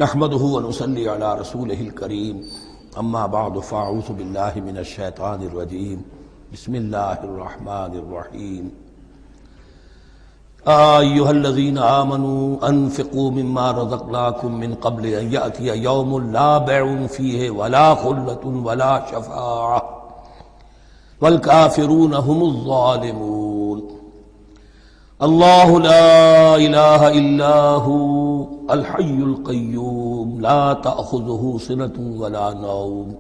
نحمده ونصلي على رسوله الكريم اما بعد فاعوذ بالله من الشيطان الرجيم بسم الله الرحمن الرحيم ايها الذين آمنوا انفقوا مما رزقناكم من قبل ان يأتي يوم لا بيع فيه ولا خلة ولا شفاعة والكافرون هم الظالمون اللہ لا الہ الا هو الحی القیوم لا تأخذه سنة ولا نوم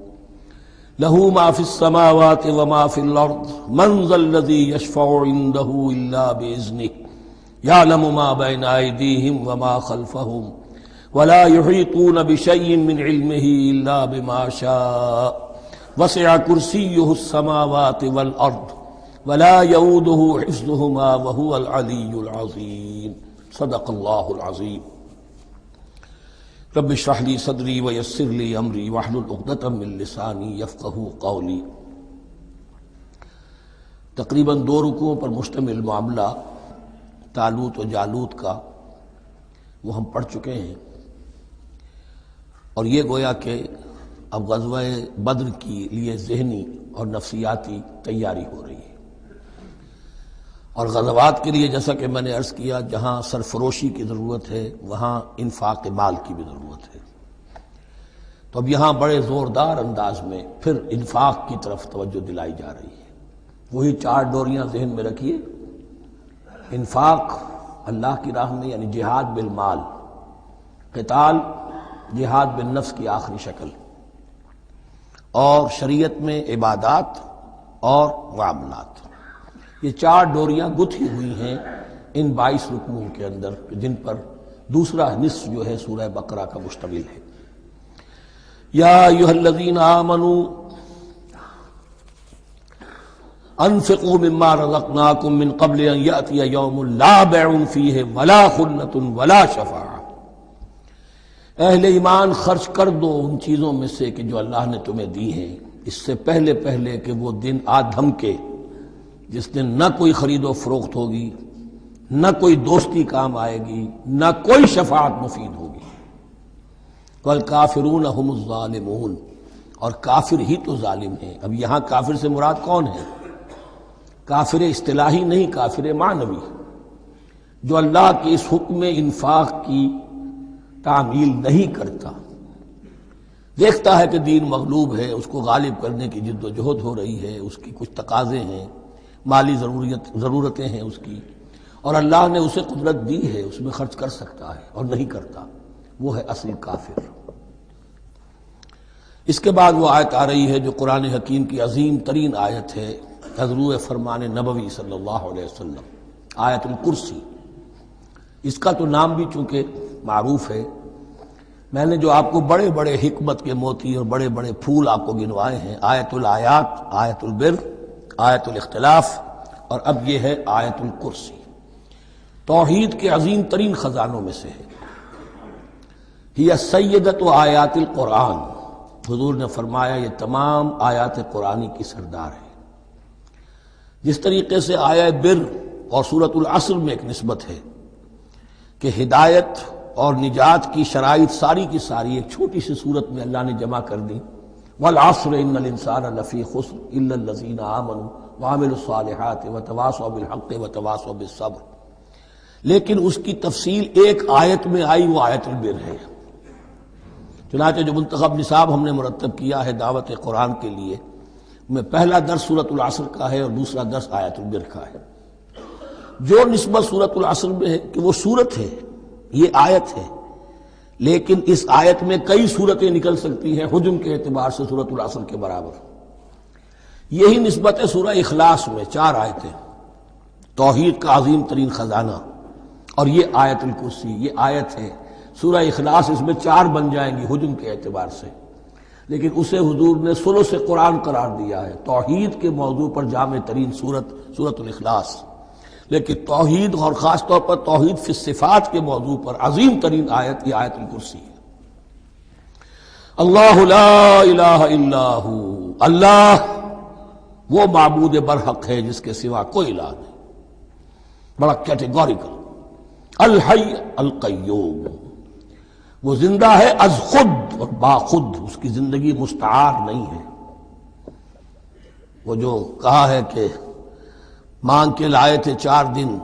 له ما في السماوات وما في الأرض من ذا الذي يشفع عنده إلا بإذنه يعلم ما بين أيديهم وما خلفهم ولا يحيطون بشيء من علمه إلا بما شاء وسع كرسيه السماوات والأرض ولا يؤوده حفظهما وهو العلي العظيم صدق الله العظيم رب اشرح لي صدري ويسر لي امري واحلل عقدة من لساني يفقهوا قولي۔ تقریباً 2 رکوعوں پر مشتمل معاملہ طالوت و جالوت کا وہ ہم پڑھ چکے ہیں، اور یہ گویا کہ اب غزوہ بدر کی لیے ذہنی اور نفسیاتی تیاری ہو رہی ہے، اور غزوات کے لیے جیسا کہ میں نے عرض کیا جہاں سرفروشی کی ضرورت ہے وہاں انفاق مال کی بھی ضرورت ہے، تو اب یہاں بڑے زوردار انداز میں پھر انفاق کی طرف توجہ دلائی جا رہی ہے۔ وہی 4 ڈوریاں ذہن میں رکھیے، انفاق اللہ کی راہ میں یعنی جہاد بالمال، قتال جہاد بالنفس کی آخری شکل، اور شریعت میں عبادات اور معاملات، یہ 4 ڈوریاں گتھی ہوئی ہیں ان 22 رکوعوں کے اندر، جن پر دوسرا نصف جو ہے سورہ بقرہ کا مشتمل ہے۔ یا ایھا الذین آمنوا انفقوا مما رزقناکم من قبل ان یأتی یوم لا بیع فیہ ولا خلۃ ولا شفاعہ، اہل ایمان خرچ کر دو ان چیزوں میں سے کہ جو اللہ نے تمہیں دی ہیں، اس سے پہلے کہ وہ دن آ دھمکے جس دن نہ کوئی خرید و فروخت ہوگی، نہ کوئی دوستی کام آئے گی، نہ کوئی شفاعت مفید ہوگی۔ والکافرون هم الظالمون، اور کافر ہی تو ظالم ہیں۔ اب یہاں کافر سے مراد کون ہے؟ کافر اصطلاحی نہیں، کافر معنوی، جو اللہ کے اس حکم انفاق کی تعمیل نہیں کرتا، دیکھتا ہے کہ دین مغلوب ہے، اس کو غالب کرنے کی جد و جہد ہو رہی ہے، اس کی کچھ تقاضے ہیں، مالی ضرورتیں ہیں اس کی، اور اللہ نے اسے قدرت دی ہے، اس میں خرچ کر سکتا ہے اور نہیں کرتا، وہ ہے اصل کافر۔ اس کے بعد وہ آیت آ رہی ہے جو قرآن حکیم کی عظیم ترین آیت ہے، حضور فرمان نبوی صلی اللہ علیہ وسلم، آیت الکرسی۔ اس کا تو نام بھی چونکہ معروف ہے، میں نے جو آپ کو بڑے بڑے حکمت کے موتی اور بڑے بڑے پھول آپ کو گنوائے ہیں، آیت الآیات، آیت البر، آیت الاختلاف، اور اب یہ ہے آیت الکرسی، توحید کے عظیم ترین خزانوں میں سے ہے۔ ہی سیدۃ آیات القرآن، حضور نے فرمایا یہ تمام آیات قرآنی کی سردار ہے۔ جس طریقے سے آیہ بر اور سورۃ العصر میں ایک نسبت ہے کہ ہدایت اور نجات کی شرائط ساری کی ساری ایک چھوٹی سی صورت میں اللہ نے جمع کر دی، والعصر ان الانسان لفی خسر الا الذین آمنوا وعملوا الصالحات وتواصوا بالحق وتواصوا بالصبر، لیکن اس کی تفصیل ایک آیت میں آئی، وہ آیت البر ہے۔ چنانچہ جو منتخب نصاب ہم نے مرتب کیا ہے دعوت قرآن کے لیے، میں پہلا درس سورۃ العصر کا ہے اور دوسرا درس آیت البر کا ہے۔ جو نسبت سورۃ العصر میں ہے کہ وہ سورت ہے، یہ آیت ہے، لیکن اس آیت میں کئی صورتیں نکل سکتی ہیں حجم کے اعتبار سے سورۃ العصر کے برابر۔ یہی نسبت ہے سورہ اخلاص میں، 4 آیتیں، توحید کا عظیم ترین خزانہ، اور یہ آیت الکرسی، یہ آیت ہے۔ سورہ اخلاص اس میں 4 بن جائیں گی حجم کے اعتبار سے، لیکن اسے حضور نے ثلث قرآن قرار دیا ہے، توحید کے موضوع پر جامع ترین سورۃ الاخلاص، لیکن توحید اور خاص طور پر توحید فی الصفات کے موضوع پر عظیم ترین آیت یہ آیت الکرسی ہے۔ اللہ لا الہ الا ہو، اللہ وہ معبود برحق ہے جس کے سوا کوئی الہ نہیں، بڑا کیٹیگوریکل۔ الحی القیوم، وہ زندہ ہے از خود اور باخود، اس کی زندگی مستعار نہیں ہے۔ وہ جو کہا ہے کہ مانگ کے لائے تھے 4 دن،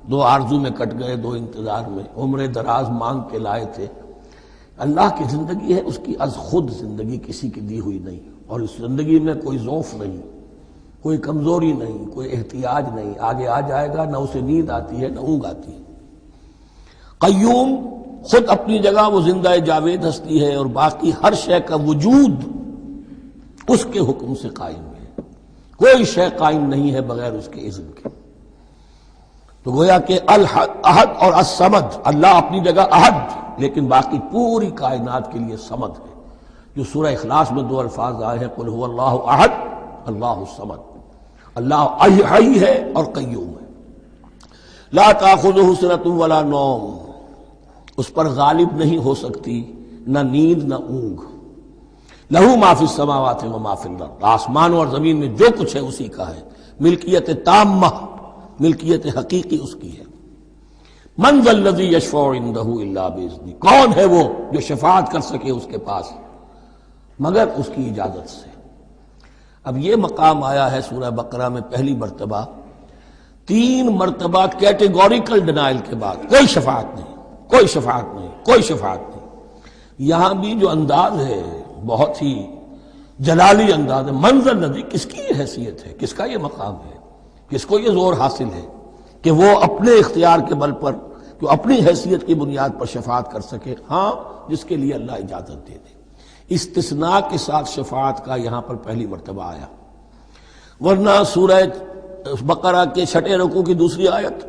2 آرزو میں کٹ گئے 2 انتظار میں، عمر دراز مانگ کے لائے تھے۔ اللہ کی زندگی ہے، اس کی از خود زندگی کسی کی دی ہوئی نہیں، اور اس زندگی میں کوئی ضعف نہیں، کوئی کمزوری نہیں، کوئی احتیاج نہیں، آگے آ جائے گا، نہ اسے نیند آتی ہے نہ اونگ آتی ہے۔ قیوم، خود اپنی جگہ وہ زندہ جاوید ہستی ہے، اور باقی ہر شے کا وجود اس کے حکم سے قائم ہے، کوئی شے قائم نہیں ہے بغیر اس کے اذن کے۔ تو گویا کہ احد اور الصمد، اللہ اپنی جگہ احد، لیکن باقی پوری کائنات کے لیے صمد ہے، جو سورہ اخلاص میں 2 الفاظ آئے ہیں، قل هو اللہ احد اللہ الصمد۔ اللہ حی ہے اور قیوم ہے، لا تاخذہ سنۃ ولا نوم، اس پر غالب نہیں ہو سکتی نہ نیند نہ اونگ۔ لہو ما فی السماوات و ما فی الارض، آسمانوں اور زمین میں جو کچھ ہے اسی کا ہے، ملکیت تامہ، ملکیت حقیقی اس کی ہے۔ من ذا الذی یشفع عندہ الا باذنہ، کون ہے وہ جو شفاعت کر سکے اس کے پاس مگر اس کی اجازت سے۔ اب یہ مقام آیا ہے سورہ بقرہ میں پہلی مرتبہ، 3 مرتبہ کیٹیگوریکل ڈینائل کے بعد، کوئی شفاعت نہیں، کوئی شفاعت نہیں، کوئی شفاعت نہیں۔ یہاں بھی جو انداز ہے بہت ہی جلالی انداز ہے، منظر ندی، کس کی یہ حیثیت ہے، کس کا یہ مقام ہے، کس کو یہ زور حاصل ہے کہ وہ اپنے اختیار کے بل پر، جو اپنی حیثیت کی بنیاد پر شفاعت کر سکے؟ ہاں، جس کے لیے اللہ اجازت دے دے۔ استثناء کے ساتھ شفاعت کا یہاں پر پہلی مرتبہ آیا، ورنہ سورہ بقرہ کے 6 رکوع کی دوسری آیت،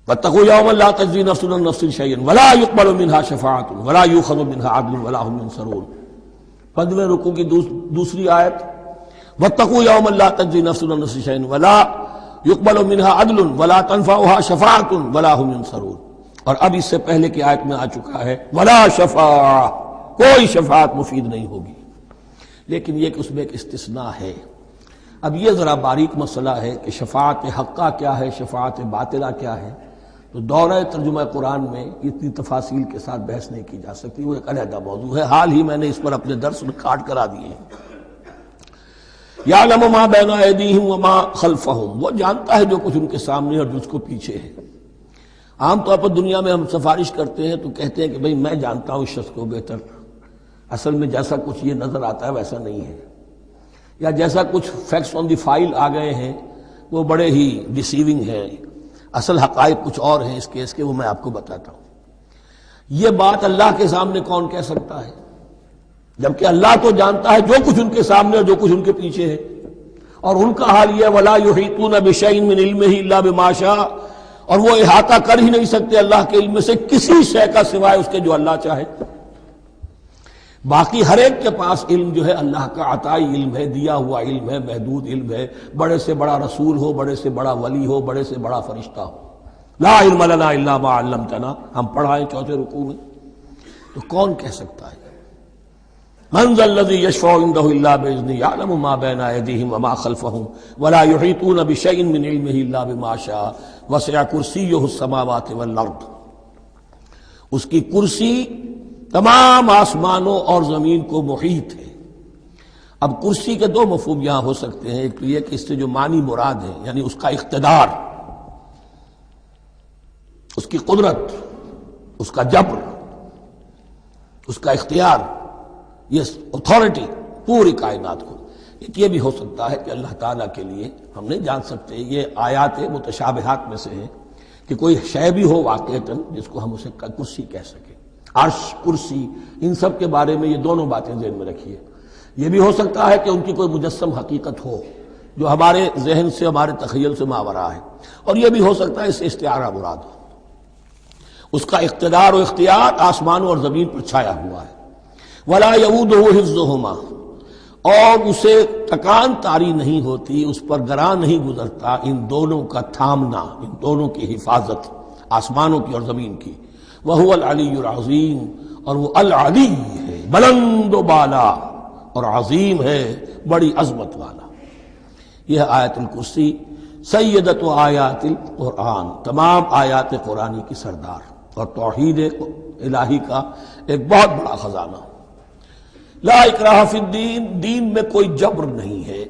واتقوا یوما لا تجزی نفس عن نفس شیئا ولا یقبل منها شفاعۃ ولا یؤخذ منها عدل ولا هم ينصرون۔ 15 رکوع کی دوسری آیت، واتقوا یوما لا تجزی نفس عن نفس شیئا ولا یقبل منها عدل ولا تنفعها شفاعۃ ولا هم ينصرون۔ اور اب اس سے پہلے کی آیت میں آ چکا ہے ولا شفاعہ، کوئی شفاعت مفید نہیں ہوگی، لیکن یہ کہ اس میں ایک استثناء ہے۔ اب یہ ذرا باریک مسئلہ ہے کہ شفاعت حقہ کیا ہے، شفاعت باطلہ کیا ہے، تو دورہ ترجمہ قرآن میں اتنی تفاصیل کے ساتھ بحث نہیں کی جا سکتی، وہ ایک علیحدہ موضوع ہے، حال ہی میں نے اس پر اپنے درس ریکارڈ کرا دیے ہیں۔ یعلم ما بین ایدیہم وما خلفہم، وہ جانتا ہے جو کچھ ان کے سامنے اور جو اس کو پیچھے ہے۔ عام طور پر دنیا میں ہم سفارش کرتے ہیں تو کہتے ہیں کہ بھئی میں جانتا ہوں اس شخص کو بہتر، اصل میں جیسا کچھ یہ نظر آتا ہے ویسا نہیں ہے، یا جیسا کچھ فیکٹس آن دی فائل آ گئے ہیں وہ بڑے ہی ڈیسیونگ ہیں، اصل حقائق کچھ اور ہیں اس کیس کے، وہ میں آپ کو بتاتا ہوں۔ یہ بات اللہ کے سامنے کون کہہ سکتا ہے، جبکہ اللہ تو جانتا ہے جو کچھ ان کے سامنے اور جو کچھ ان کے پیچھے ہے، اور ان کا حال یہ وَلَا يُحِيطُونَ بِشَيْءٍ مِّنْ عِلْمِهِ إِلَّا بِمَا شَاءَ، اور وہ احاطہ کر ہی نہیں سکتے اللہ کے علم سے کسی شے کا سوائے اس کے جو اللہ چاہے۔ باقی ہر ایک کے پاس علم جو ہے اللہ کا عطائی علم ہے، دیا ہوا علم ہے، محدود علم ہے، بڑے سے بڑا رسول ہو، بڑے سے بڑا ولی ہو، بڑے سے بڑا فرشتہ ہو۔ لا علم لنا الا ما علمتنا، ہم پڑھائیں 4 رکوع میں، تو کون کہہ سکتا ہے؟ من ذا الذی یشفع عندہ الا باذنہ یعلم ما بین ایدیہم وما خلفہم ولا یحیطون بشیء من علمہ الا بما شاء وسع کرسیہ السماوات والارض، اس کی کرسی تمام آسمانوں اور زمین کو محیط ہے۔ اب کرسی کے 2 مفہوم یہاں ہو سکتے ہیں، ایک تو یہ کہ اس سے جو معنی مراد ہے یعنی اس کا اقتدار، اس کی قدرت، اس کا جبر، اس کا اختیار، یہ اتھارٹی پوری کائنات کو۔ ایک یہ بھی ہو سکتا ہے کہ اللہ تعالیٰ کے لیے ہم نہیں جان سکتے، یہ آیات متشابہات میں سے ہے کہ کوئی شے بھی ہو واقعتاً جس کو ہم اسے کرسی کہہ سکیں، عرش، کرسی، ان سب کے بارے میں یہ دونوں باتیں ذہن میں رکھیے۔ یہ بھی ہو سکتا ہے کہ ان کی کوئی مجسم حقیقت ہو جو ہمارے ذہن سے، ہمارے تخیل سے ماورا ہے، اور یہ بھی ہو سکتا ہے اس سے استعارہ مراد ہو۔ اس کا اقتدار و اختیار آسمانوں اور زمین پر چھایا ہوا ہے۔ ولا یؤودہ حفظہما، اور اسے تکان طاری نہیں ہوتی، اس پر گراں نہیں گزرتا ان دونوں کا تھامنا، ان دونوں کی حفاظت، آسمانوں کی اور زمین کی۔ وہو العلی العظیم، اور وہ العلی ہے، بلند و بالا، اور عظیم ہے، بڑی عظمت والا۔ یہ آیت الکرسی سیدۃ آیات القرآن، تمام آیات قرآنی کی سردار، اور توحید الہی کا ایک بہت بڑا خزانہ۔ لا اکراہ فی الدین، دین میں کوئی جبر نہیں ہے،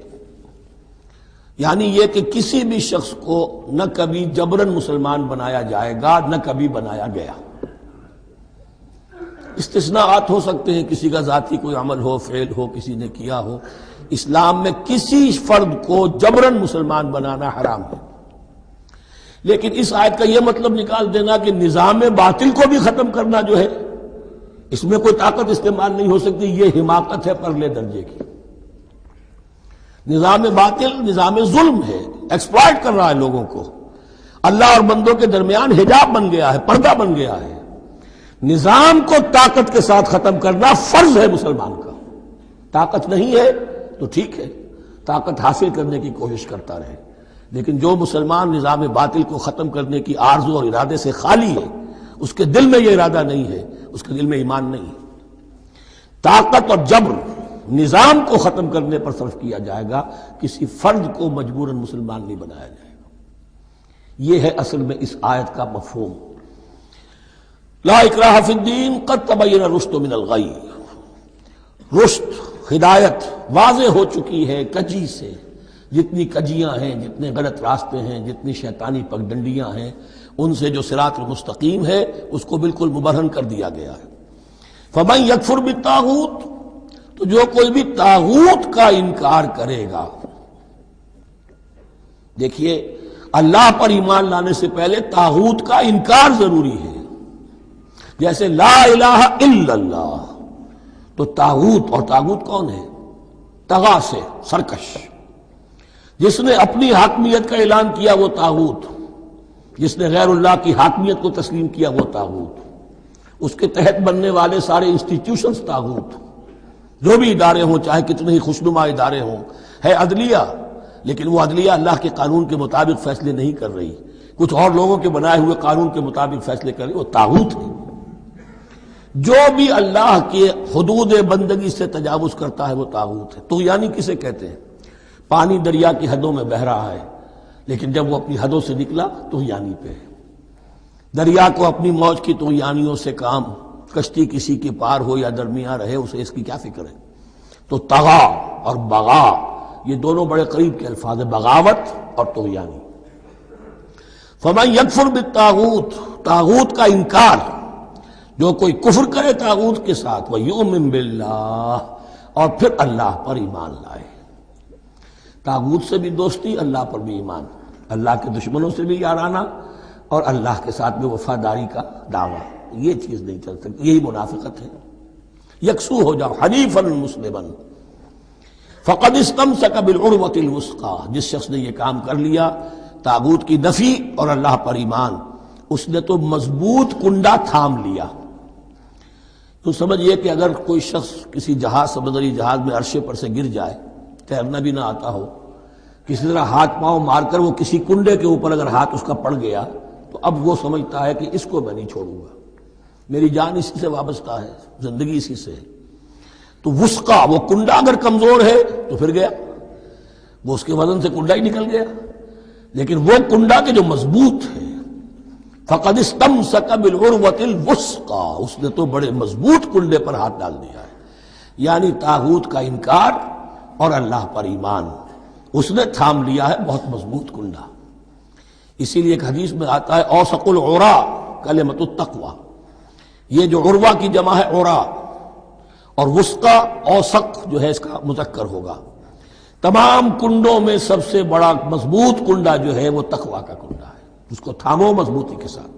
یعنی یہ کہ کسی بھی شخص کو نہ کبھی جبراً مسلمان بنایا جائے گا نہ کبھی بنایا گیا۔ استثناءات ہو سکتے ہیں، کسی کا ذاتی کوئی عمل ہو، فعل ہو، کسی نے کیا ہو۔ اسلام میں کسی فرد کو جبراً مسلمان بنانا حرام ہے، لیکن اس آیت کا یہ مطلب نکال دینا کہ نظام باطل کو بھی ختم کرنا جو ہے اس میں کوئی طاقت استعمال نہیں ہو سکتی، یہ حماقت ہے پرلے درجے کی۔ نظام باطل نظام ظلم ہے، ایکسپلائٹ کر رہا ہے لوگوں کو، اللہ اور بندوں کے درمیان حجاب بن گیا ہے، پردہ بن گیا ہے۔ نظام کو طاقت کے ساتھ ختم کرنا فرض ہے مسلمان کا۔ طاقت نہیں ہے تو ٹھیک ہے، طاقت حاصل کرنے کی کوشش کرتا رہے، لیکن جو مسلمان نظام باطل کو ختم کرنے کی آرزو اور ارادے سے خالی ہے، اس کے دل میں یہ ارادہ نہیں ہے، اس کے دل میں ایمان نہیں ہے۔ طاقت اور جبر نظام کو ختم کرنے پر صرف کیا جائے گا، کسی فرد کو مجبوراً مسلمان نہیں بنایا جائے گا۔ یہ ہے اصل میں اس آیت کا مفہوم۔ لا اکراہ فی الدین قد تبین الرشد من الغی، رشد ہدایت واضح ہو چکی ہے کجی سے، جتنی کجیاں ہیں، جتنے غلط راستے ہیں، جتنی شیطانی پگڈنڈیاں ہیں، ان سے جو صراط المستقیم ہے اس کو بالکل مبرہن کر دیا گیا ہے۔ فمن یکفر بالطاغوت، تو جو کوئی بھی طاغوت کا انکار کرے گا، دیکھیے اللہ پر ایمان لانے سے پہلے طاغوت کا انکار ضروری ہے۔ جیسے لا الہ الا اللہ، تو طاغوت، اور طاغوت کون ہے؟ طغا سے سرکش، جس نے اپنی حاکمیت کا اعلان کیا وہ طاغوت، جس نے غیر اللہ کی حاکمیت کو تسلیم کیا وہ طاغوت، اس کے تحت بننے والے سارے انسٹیٹیوشنز طاغوت، جو بھی ادارے ہوں، چاہے کتنے ہی خوشنما ادارے ہوں۔ ہے عدلیہ، لیکن وہ عدلیہ اللہ کے قانون کے مطابق فیصلے نہیں کر رہی، کچھ اور لوگوں کے بنائے ہوئے قانون کے مطابق فیصلے کر رہی، وہ طاغوت ہے۔ جو بھی اللہ کے حدود بندگی سے تجاوز کرتا ہے وہ طاغوت ہے۔ طغیانی کسے کہتے ہیں؟ پانی دریا کی حدوں میں بہہ رہا ہے، لیکن جب وہ اپنی حدوں سے نکلا طغیانی پہ ہے۔ دریا کو اپنی موج کی طغیانیوں سے کام، کشتی کسی کے پار ہو یا درمیان رہے اسے اس کی کیا فکر ہے؟ تو طغا اور بغا یہ دونوں بڑے قریب کے الفاظ ہیں، بغاوت اور طغیانی۔ فمن یکفر بالطاغوت، طاغوت کا انکار، جو کوئی کفر کرے طاغوت کے ساتھ، وَيُؤْمِن بِاللَّهِ، اور پھر اللہ پر ایمان لائے۔ طاغوت سے بھی دوستی، اللہ پر بھی ایمان، اللہ کے دشمنوں سے بھی یارانہ، اور اللہ کے ساتھ بھی وفاداری کا دعویٰ، یہ چیز نہیں چل سکتی، یہی منافقت ہے۔ یکسو ہو جاؤ، حنیفا مسلما فقد استمسک بالعروۃ الوثقی، جس شخص نے یہ کام کر لیا، طاغوت کی نفی اور اللہ پر ایمان، اس نے تو مضبوط کنڈا تھام لیا۔ تو سمجھئے کہ اگر کوئی شخص کسی جہاز، سمندری جہاز میں عرشے پر سے گر جائے، تیرنا بھی نہ آتا ہو، کسی طرح ہاتھ پاؤں مار کر وہ کسی کنڈے کے اوپر اگر ہاتھ اس کا پڑ گیا، تو اب وہ سمجھتا ہے کہ اس کو میں نہیں چھوڑوں گا، میری جان اسی سے وابستہ ہے، زندگی اسی سے ہے۔ تو وثقہ، وہ کنڈا اگر کمزور ہے تو پھر گیا، وہ اس کے وزن سے کنڈا ہی نکل گیا، لیکن وہ کنڈا کہ جو مضبوط ہے، فقد استمسک بالعروۃ الوثقی، اس نے تو بڑے مضبوط کنڈے پر ہاتھ ڈال دیا ہے، یعنی طاغوت کا انکار اور اللہ پر ایمان، اس نے تھام لیا ہے بہت مضبوط کنڈا۔ اسی لیے ایک حدیث میں آتا ہے اوثق العراء کلمۃ التقوی، یہ جو عروہ کی جمع ہے عراء، اور وثقی اوثق جو ہے اس کا مذکر ہوگا۔ تمام کنڈوں میں سب سے بڑا مضبوط کنڈا جو ہے وہ تقوی کا کنڈا ہے، اس کو تھامو مضبوطی کے ساتھ۔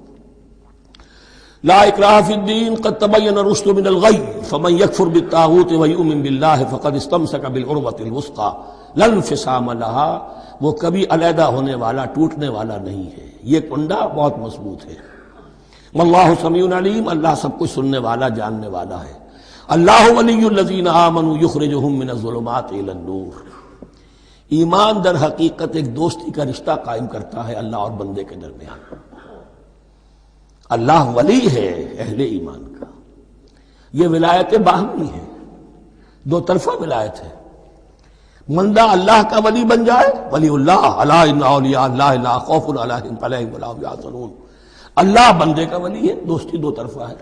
لا اکراہ فی الدین قد تبین الرشد من الغی فمن یکفر بالطاغوت ویؤمن باللہ فقد استمسک بالعروۃ الوثقی لا انفصام لها، وہ کبھی علیحدہ ہونے والا، ٹوٹنے والا نہیں ہے، یہ کنڈا بہت مضبوط ہے۔ واللہ سمیع علیم، اللہ سب کچھ سننے والا، جاننے والا ہے۔ اللہ ولی الذین آمنوا یخرجہم من الظلمات الی النور، ایمان در حقیقت ایک دوستی کا رشتہ قائم کرتا ہے اللہ اور بندے کے درمیان۔ اللہ ولی ہے اہل ایمان کا، یہ ولایت باہمی ہے، دو طرفہ ولایت ہے۔ بندہ اللہ کا ولی بن جائے، ولی اللہ، الا ان اولیاء اللہ لا خوف علیہم ولا هم يحزنون، اللہ بندے کا ولی ہے، دوستی دو طرفہ ہے۔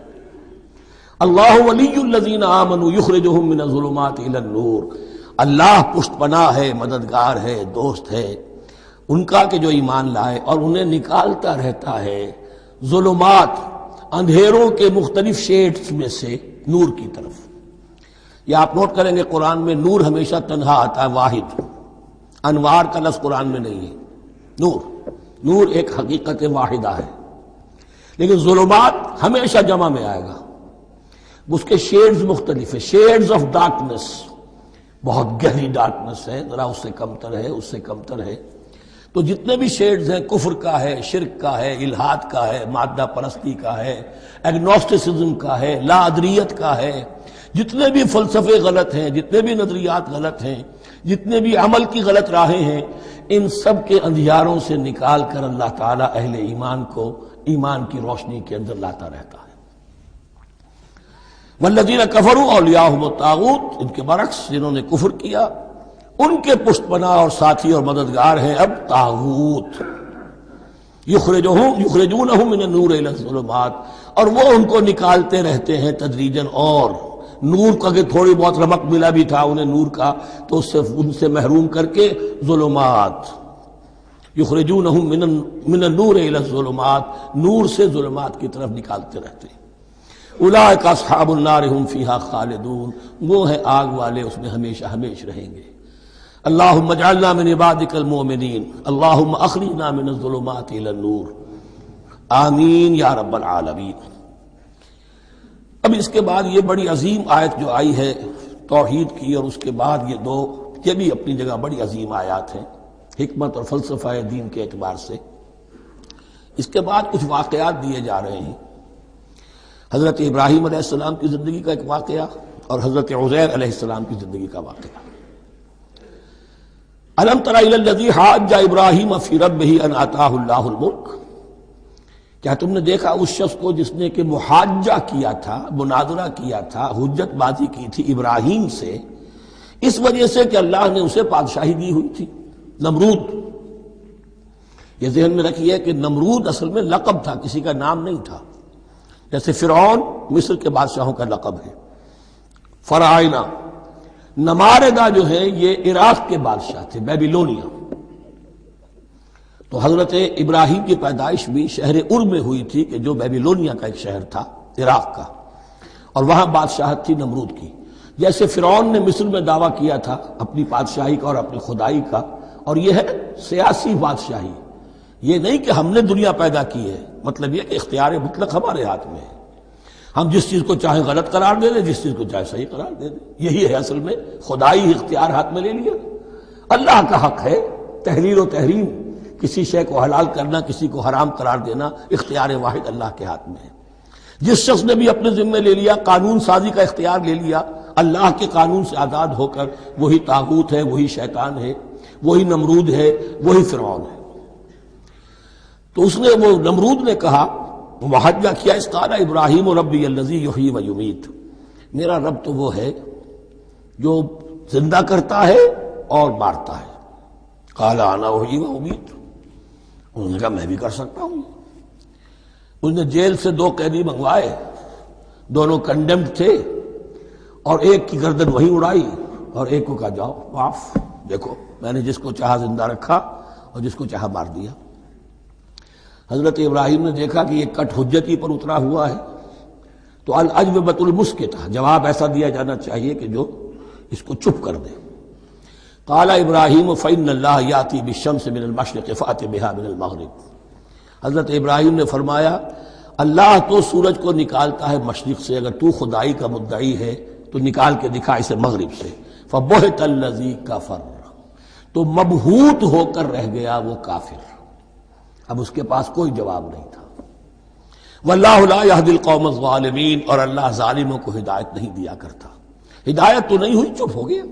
اللہ ولی الذین آمنوا یخرجہم من الظلمات الی النور، اللہ پشت پناہ ہے، مددگار ہے، دوست ہے ان کا کہ جو ایمان لائے اور انہیں نکالتا رہتا ہے ظلمات، اندھیروں کے مختلف شیڈز میں سے نور کی طرف۔ یہ آپ نوٹ کریں گے قرآن میں نور ہمیشہ تنہا آتا ہے، واحد، انوار کا لفظ قرآن میں نہیں ہے۔ نور ایک حقیقت واحدہ ہے، لیکن ظلمات ہمیشہ جمع میں آئے گا، اس کے شیڈز مختلف ہیں، شیڈز آف ڈارکنس، بہت گہری ڈارکنس ہے، ذرا اس سے کمتر ہے، اس سے کمتر ہے۔ تو جتنے بھی شیڈز ہیں، کفر کا ہے، شرک کا ہے، الحاد کا ہے، مادہ پرستی کا ہے، ایگنوسٹسزم کا ہے، لا ادریت کا ہے، جتنے بھی فلسفے غلط ہیں، جتنے بھی نظریات غلط ہیں، جتنے بھی عمل کی غلط راہیں ہیں، ان سب کے اندھیاروں سے نکال کر اللہ تعالیٰ اہل ایمان کو ایمان کی روشنی کے اندر لاتا رہتا ہے۔ والذین کفروا اولیاءہم الطاغوت، ان کے برعکس جنہوں نے کفر کیا ان کے پشت پناہ اور ساتھی اور مددگار ہیں اب طاغوت، یخرجونہم من النور الی الظلمات، اور وہ ان کو نکالتے رہتے ہیں تدریجاً، اور نور کا کہ تھوڑی بہت رمق ملا بھی تھا انہیں نور کا تو ان سے محروم کر کے ظلمات، یخرجونہم من النور الی الظلمات، نور سے ظلمات کی طرف نکالتے رہتے ہیں۔ اولئک اصحاب النار هم فیہا خالدون، وہ ہیں آگ والے، اس میں ہمیشہ ہمیشہ رہیں گے۔ اللہم اجعلنا من عبادک المؤمنین، اللہم اخرجنا من الظلمات الی النور، آمین یا رب العالمین۔ اب اس کے بعد یہ بڑی عظیم آیت جو آئی ہے توحید کی، اور اس کے بعد یہ بھی اپنی جگہ بڑی عظیم آیات ہیں حکمت اور فلسفہ دین کے اعتبار سے۔ اس کے بعد کچھ واقعات دیے جا رہے ہیں، حضرت ابراہیم علیہ السلام کی زندگی کا ایک واقعہ اور حضرت عزیر علیہ السلام کی زندگی کا واقعہ۔ الم تر الی الذی حاج ابراہیم فی ربہ ان آتاہ اللہ الملک، کیا تم نے دیکھا اس شخص کو جس نے کہ محاجہ کیا تھا، مناظرہ کیا تھا، حجت بازی کی تھی ابراہیم سے، اس وجہ سے کہ اللہ نے اسے بادشاہی دی ہوئی تھی، نمرود۔ یہ ذہن میں رکھیے کہ نمرود اصل میں لقب تھا، کسی کا نام نہیں تھا، جیسے فرعون مصر کے بادشاہوں کا لقب ہے، فرعونہ۔ نماردہ جو ہے یہ عراق کے بادشاہ تھے، بیبیلونیا۔ تو حضرت ابراہیم کی پیدائش بھی شہر ار میں ہوئی تھی کہ جو بیبیلونیا کا ایک شہر تھا عراق کا، اور وہاں بادشاہت تھی نمرود کی۔ جیسے فرعون نے مصر میں دعویٰ کیا تھا اپنی بادشاہی کا اور اپنی خدائی کا، اور یہ ہے سیاسی بادشاہی، یہ نہیں کہ ہم نے دنیا پیدا کی ہے، مطلب یہ کہ اختیار مطلق ہمارے ہاتھ میں ہے، ہم جس چیز کو چاہیں غلط قرار دے دیں، جس چیز کو چاہے صحیح قرار دے دیں۔ یہی ہے اصل میں خدائی اختیار ہاتھ میں لے لیا۔ اللہ کا حق ہے تحلیل و تحریم، کسی شے کو حلال کرنا، کسی کو حرام قرار دینا، اختیار واحد اللہ کے ہاتھ میں ہے۔ جس شخص نے بھی اپنے ذمے لے لیا، قانون سازی کا اختیار لے لیا اللہ کے قانون سے آزاد ہو کر، وہی طاغوت ہے، وہی شیطان ہے، وہی نمرود ہے، وہی فرعون ہے۔ تو اس نے، وہ نمرود نے کہا، محاجہ کیا، اس قال ابراہیم ربی الذی یحیی و یمیت، میرا رب تو وہ ہے جو زندہ کرتا ہے اور مارتا ہے۔ قال انا احیی و امیت، انہوں نے کہا میں بھی کر سکتا ہوں۔ اس نے جیل سے 2 قیدی منگوائے، دونوں کنڈیمڈ تھے، اور ایک کی گردن وہیں اڑائی اور ایک کو کہا جاؤ معاف، دیکھو میں نے جس کو چاہا زندہ رکھا اور جس کو چاہا مار دیا۔ حضرت ابراہیم نے دیکھا کہ یہ کٹ حجتی پر اترا ہوا ہے، تو الاجوبۃ المسکتہ، جواب ایسا دیا جانا چاہیے کہ جو اس کو چپ کر دے۔ قال ابراہیم فإن اللہ یاتی بالشمس من المشرق فأت بها من المغرب، حضرت ابراہیم نے فرمایا اللہ تو سورج کو نکالتا ہے مشرق سے، اگر تو خدائی کا مدعی ہے تو نکال کے دکھا اسے مغرب سے۔ فبہت الذی کفر، تو مبہوت ہو کر رہ گیا وہ کافر، اب اس کے پاس کوئی جواب نہیں تھا۔ واللہ لا یہدی القوم الظالمین، اور اللہ ظالموں کو ہدایت نہیں دیا کرتا۔ ہدایت تو نہیں ہوئی، چپ ہو گیا،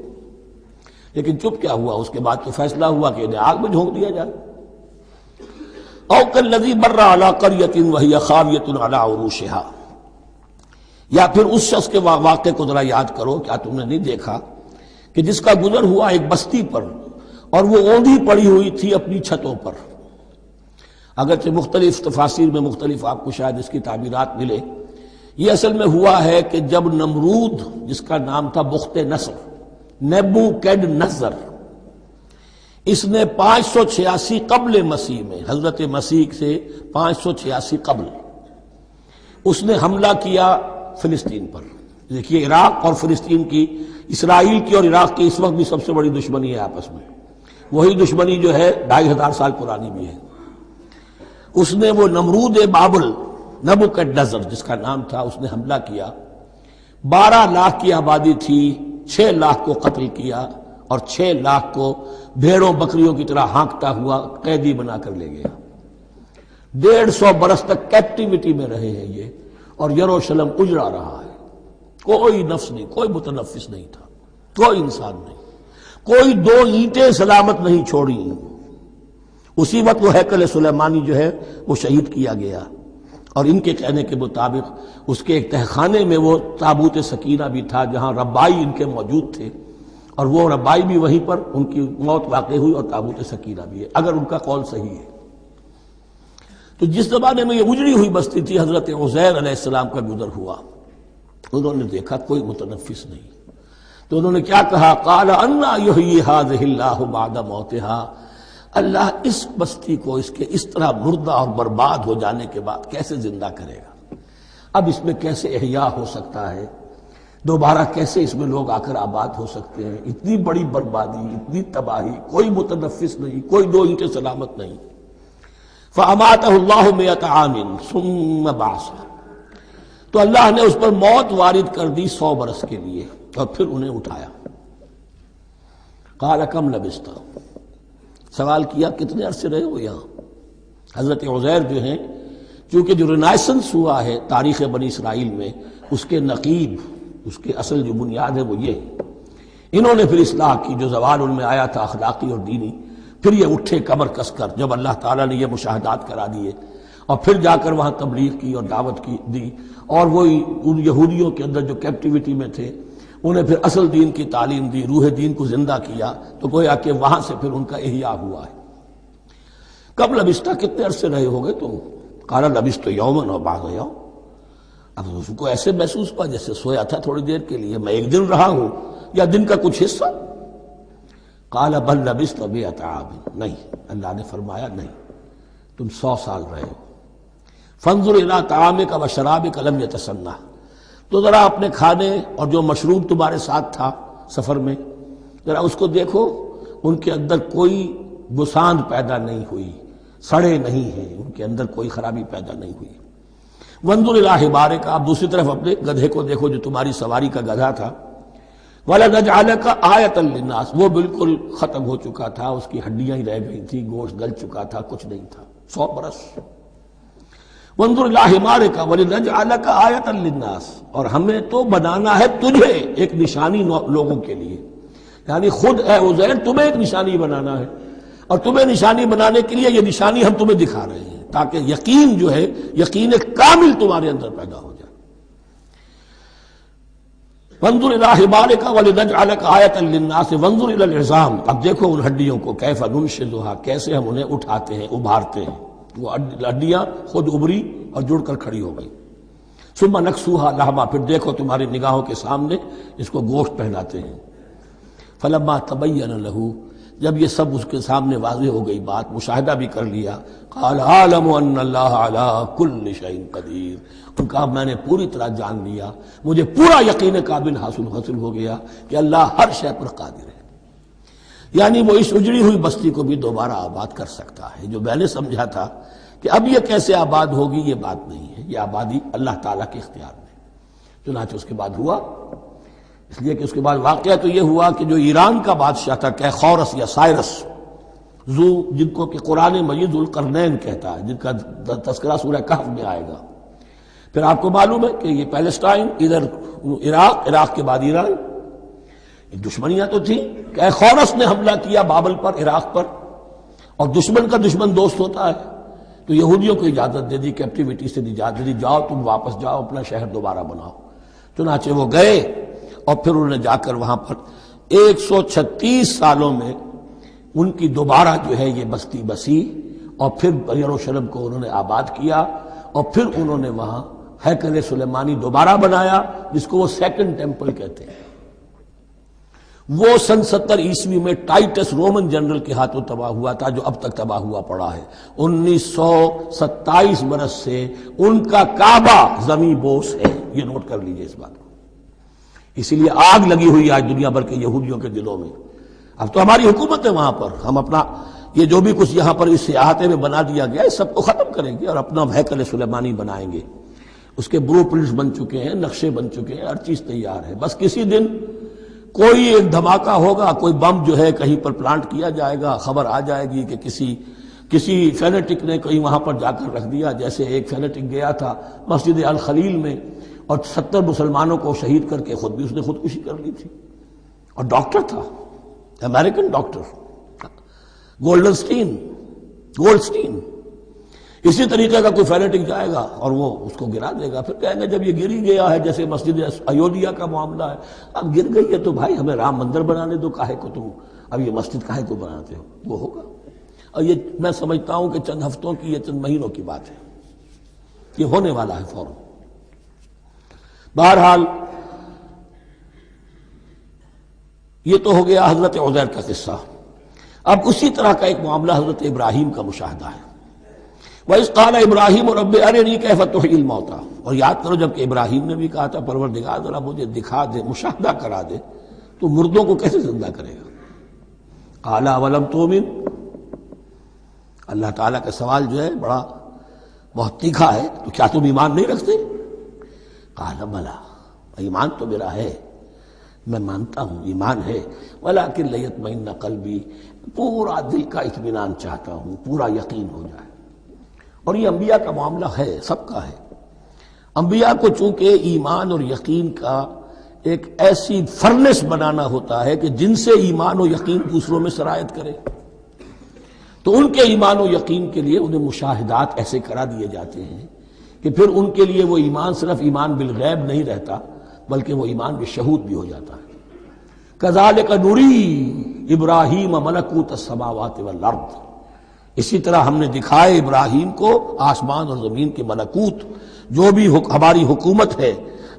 لیکن چپ کیا ہوا، اس کے بعد تو فیصلہ ہوا کہ انہیں آگ میں جھونک دیا جائے۔ او کالذی مر علی قریۃ وہی خاویۃ علی عروشہا، یا پھر اس شخص کے واقعے کو ذرا یاد کرو، کیا تم نے نہیں دیکھا کہ جس کا گزر ہوا ایک بستی پر اور وہ اوندھی پڑی ہوئی تھی اپنی چھتوں پر۔ اگرچہ مختلف تفاسیر میں مختلف آپ کو شاید اس کی تعبیرات ملے یہ اصل میں ہوا ہے کہ جب نمرود، جس کا نام تھا بخت نصر، نیبوکیڈ نظر، اس نے 586 قبل مسیح میں، حضرت مسیح سے 586 قبل، اس نے حملہ کیا فلسطین پر۔ دیکھیے عراق اور فلسطین کی، اسرائیل کی اور عراق کی اس وقت بھی سب سے بڑی دشمنی ہے آپس میں، وہی دشمنی جو ہے 2500 سال پرانی بھی ہے۔ اس نے وہ نمرود بابل، نیبوکیڈنیزر جس کا نام تھا، اس نے حملہ کیا، 12 لاکھ کی آبادی تھی، 6 لاکھ کو قتل کیا اور 6 لاکھ کو بھیڑوں بکریوں کی طرح ہانکتا ہوا قیدی بنا کر لے گیا۔ 150 برس تک کیپٹیوٹی میں رہے ہیں یہ، اور یروشلم اجڑا رہا ہے۔ کوئی نفس نہیں، کوئی متنفس نہیں تھا، کوئی انسان نہیں، کوئی 2 اینٹیں سلامت نہیں چھوڑی۔ اسی وقت وہ ہیکل سلیمانی جو ہے وہ شہید کیا گیا، اور ان کے کہنے کے مطابق اس کے ایک تہخانے میں وہ تابوت سکینہ بھی تھا جہاں ربائی ان کے موجود تھے، اور وہ ربائی بھی وہیں پر ان کی موت واقع ہوئی، اور تابوت سکینہ بھی ہے، اگر ان کا قول صحیح ہے۔ تو جس زمانے میں یہ اجڑی ہوئی بستی تھی، حضرت عزیر علیہ السلام کا گزر ہوا، انہوں نے دیکھا کوئی متنفس نہیں، تو انہوں نے کیا کہا، قال انا یحیی ھذہ اللہ بعد موتھا، اللہ اس بستی کو اس کے اس طرح مردہ اور برباد ہو جانے کے بعد کیسے زندہ کرے گا؟ اب اس میں کیسے احیاء ہو سکتا ہے؟ دوبارہ کیسے اس میں لوگ آ کر آباد ہو سکتے ہیں؟ اتنی بڑی بربادی، اتنی تباہی، کوئی متنفس نہیں، کوئی 2 اینٹیں سلامت نہیں۔ فَأَمَاتَهُ اللَّهُ مِئَةَ عَامٍ ثُمَّ بَعَثَهُ، تو اللہ نے اس پر موت وارد کر دی 100 برس کے لیے، اور پھر انہیں اٹھایا۔ قَالَ كَمْ لَبِثْتَ، سوال کیا کتنے عرصے رہے ہو یہاں؟ حضرت عزیر جو ہیں، چونکہ جو رینائسنس ہوا ہے تاریخ بنی اسرائیل میں، اس کے نقیب، اس کے اصل جو بنیاد ہے وہ یہ ہے۔ انہوں نے پھر اصلاح کی، جو زوال ان میں آیا تھا اخلاقی اور دینی، پھر یہ اٹھے کمر کس کر، جب اللہ تعالیٰ نے یہ مشاہدات کرا دیے، اور پھر جا کر وہاں تبلیغ کی اور دعوت کی دی، اور وہی ان یہودیوں کے اندر جو کیپٹیوٹی میں تھے انہیں پھر اصل دین کی تعلیم دی، روح دین کو زندہ کیا، تو گویا کہ وہاں سے پھر ان کا احیاء ہوا ہے۔ کب لبثت، کتنے عرصے رہے ہوگے تم؟ قال لبثت یوما و بعض یوم، اب اس کو ایسے محسوس ہوا جیسے سویا تھا تھوڑی دیر کے لیے، میں 1 دن رہا ہوں یا دن کا کچھ حصہ۔ قال بل لبثت 100 عام، نہیں، اللہ نے فرمایا نہیں، تم 100 سال رہے ہو۔ فانظر الی طعامک و شرابک لم یتسنہ، تو ذرا اپنے کھانے اور جو مشروب تمہارے ساتھ تھا سفر میں، ذرا اس کو دیکھو، ان کے اندر کوئی بساند پیدا نہیں ہوئی، سڑے نہیں ہیں، ان کے اندر کوئی خرابی پیدا نہیں ہوئی۔ وانظر الی حمارک، آپ دوسری طرف اپنے گدھے کو دیکھو جو تمہاری سواری کا گدھا تھا، وَلَنَجْعَلَكَ آیَةً لِلنَّاسِ، وہ بالکل ختم ہو چکا تھا، اس کی ہڈیاں ہی رہ گئی تھی، گوشت گل چکا تھا، کچھ نہیں تھا، 100 برس۔ وانظر الی حمارک وَلِنَجْعَلَكَ آیَةً لِلنَّاسِ، اور ہمیں تو بنانا ہے تجھے ایک نشانی لوگوں کے لیے، یعنی خود اے عزیر تمہیں ایک نشانی بنانا ہے، اور تمہیں نشانی بنانے کے لیے یہ نشانی ہم تمہیں دکھا رہے ہیں، تاکہ یقین جو ہے، یقین کامل تمہارے اندر پیدا ہو جائے۔ وانظر الی حمارک ولنجعلک آیۃ للناس وانظر الی العظام، اب دیکھو ان ہڈیوں کو، کیف ننشزھا، کیسے ہم انہیں اٹھاتے ہیں، ابھارتے ہیں، وہ ہڈیاں خود ابری اور جڑ کر کھڑی ہو گئی۔ ثم نکسوھا لحما، پھر دیکھو تمہاری نگاہوں کے سامنے اس کو گوشت پہناتے ہیں۔ فلما تبین لہ، جب یہ سب اس کے سامنے واضح ہو گئی بات، مشاہدہ بھی کر لیا، قال اعلم ان اللہ علی کل شیء قدیر، ان کا میں نے پوری طرح جان لیا، مجھے پورا یقین قابل حاصل ہو گیا کہ اللہ ہر شے پر قادر ہے، یعنی وہ اس اجڑی ہوئی بستی کو بھی دوبارہ آباد کر سکتا ہے۔ جو میں نے سمجھا تھا کہ اب یہ کیسے آباد ہوگی، یہ بات نہیں ہے، یہ آبادی اللہ تعالیٰ کے اختیار میں۔ چنانچہ اس کے بعد ہوا، اس لیے کہ اس کے بعد واقعہ تو یہ ہوا کہ جو ایران کا بادشاہ تھا کیخورس یا سائرس ذو، جن کو کہ قرآن مجید ذوالقرنین کہتا ہے، جن کا تذکرہ سورہ کہف میں آئے گا، پھر آپ کو معلوم ہے کہ یہ پیلسٹائن، ادھر عراق کے بعد ایران، دشمنیاں تو تھیں۔ کیخورس نے حملہ کیا بابل پر، عراق پر، اور دشمن کا دشمن دوست ہوتا ہے، تو یہودیوں کو اجازت دے دی، کیپٹیوٹی سے اجازت دے دی، جاؤ تم واپس جاؤ، اپنا شہر دوبارہ بناؤ۔ چنانچہ وہ گئے، اور پھر انہوں نے جا کر وہاں پر 136 سالوں میں ان کی دوبارہ جو ہے یہ بستی بسی، اور پھر یروشلم کو انہوں نے آباد کیا، اور پھر انہوں نے وہاں ہیکل سلیمانی دوبارہ بنایا، جس کو وہ سیکنڈ ٹیمپل کہتے ہیں۔ وہ سن 70 عیسوی میں ٹائٹس رومن جنرل کے ہاتھوں تباہ ہوا تھا، جو اب تک تباہ ہوا پڑا ہے۔ 1927 برس سے ان کا کعبہ زمیں بوس ہے، یہ نوٹ کر لیجئے اس بات کو۔ اسی لیے آگ لگی ہوئی آج دنیا بھر کے یہودیوں کے دلوں میں۔ اب تو ہماری حکومت ہے وہاں پر، ہم اپنا یہ جو بھی کچھ یہاں پر اس احاطے میں بنا دیا گیا ہے سب کو ختم کریں گے اور اپنا ہیکل سلیمانی بنائیں گے۔ اس کے بلو پرنٹس بن چکے ہیں، نقشے بن چکے ہیں، ہر چیز تیار ہے۔ بس کسی دن کوئی ایک دھماکہ ہوگا، کوئی بم جو ہے کہیں پر پلانٹ کیا جائے گا، خبر آ جائے گی کہ کسی فینیٹک نے کہیں وہاں پر جا کر رکھ دیا، جیسے ایک فینیٹک گیا تھا مسجد الخلیل میں اور 70 مسلمانوں کو شہید کر کے خود بھی اس نے خودکشی کر لی تھی، اور ڈاکٹر تھا، امریکن ڈاکٹر گولڈسٹین۔ اسی طریقے کا کوئی فینیٹک جائے گا اور وہ اس کو گرا دے گا، پھر کہیں گے جب یہ گری گیا ہے، جیسے مسجد ایودھیا کا معاملہ ہے، اب گر گئی ہے تو بھائی ہمیں رام مندر بنانے دو، کاہے کو تم اب یہ مسجد کاہے کو بناتے ہو؟ وہ ہوگا۔ اور یہ میں سمجھتا ہوں کہ چند ہفتوں کی، یہ چند مہینوں کی بات ہے، یہ ہونے والا ہے فوراً۔ بہرحال یہ تو ہو گیا حضرت عزیر کا قصہ۔ اب اسی طرح کا ایک معاملہ حضرت ابراہیم کا مشاہدہ ہے۔ وَإِذْ قَالَ إِبْرَاهِيمُ رَبِّ أَرِنِي كَيْفَ تُحْيِي الْمَوْتَىٰ، اور یاد کرو جب کہ ابراہیم نے بھی کہا تھا پروردگار ذرا مجھے دکھا دے، مشاہدہ کرا دے، تو مردوں کو کیسے زندہ کرے گا؟ قَالَ أَوَلَمْ تُؤْمِنْ، اللہ تعالیٰ کا سوال جو ہے بڑا بہت تیکھا ہے، تو کیا تم ایمان نہیں رکھتے؟ قَالَ بَلَىٰ، ایمان تو میرا ہے، میں مانتا ہوں ایمان ہے، وَلَٰكِن لِيَطْمَئِنَّ قَلْبِي، پورا دل کا اطمینان چاہتا ہوں، پورا یقین ہو جائے۔ اور یہ انبیاء کا معاملہ ہے، سب کا ہے۔ انبیاء کو چونکہ ایمان اور یقین کا ایک ایسی فرنس بنانا ہوتا ہے کہ جن سے ایمان و یقین دوسروں میں سرایت کرے، تو ان کے ایمان و یقین کے لیے انہیں مشاہدات ایسے کرا دیے جاتے ہیں کہ پھر ان کے لیے وہ ایمان صرف ایمان بالغیب نہیں رہتا، بلکہ وہ ایمان بالشہود بھی ہو جاتا ہے۔ کذالک نری ابراہیم ملکوت السماوات والارض، اسی طرح ہم نے دکھائے ابراہیم کو آسمان اور زمین کے ملکوت، جو بھی ہماری حکومت ہے،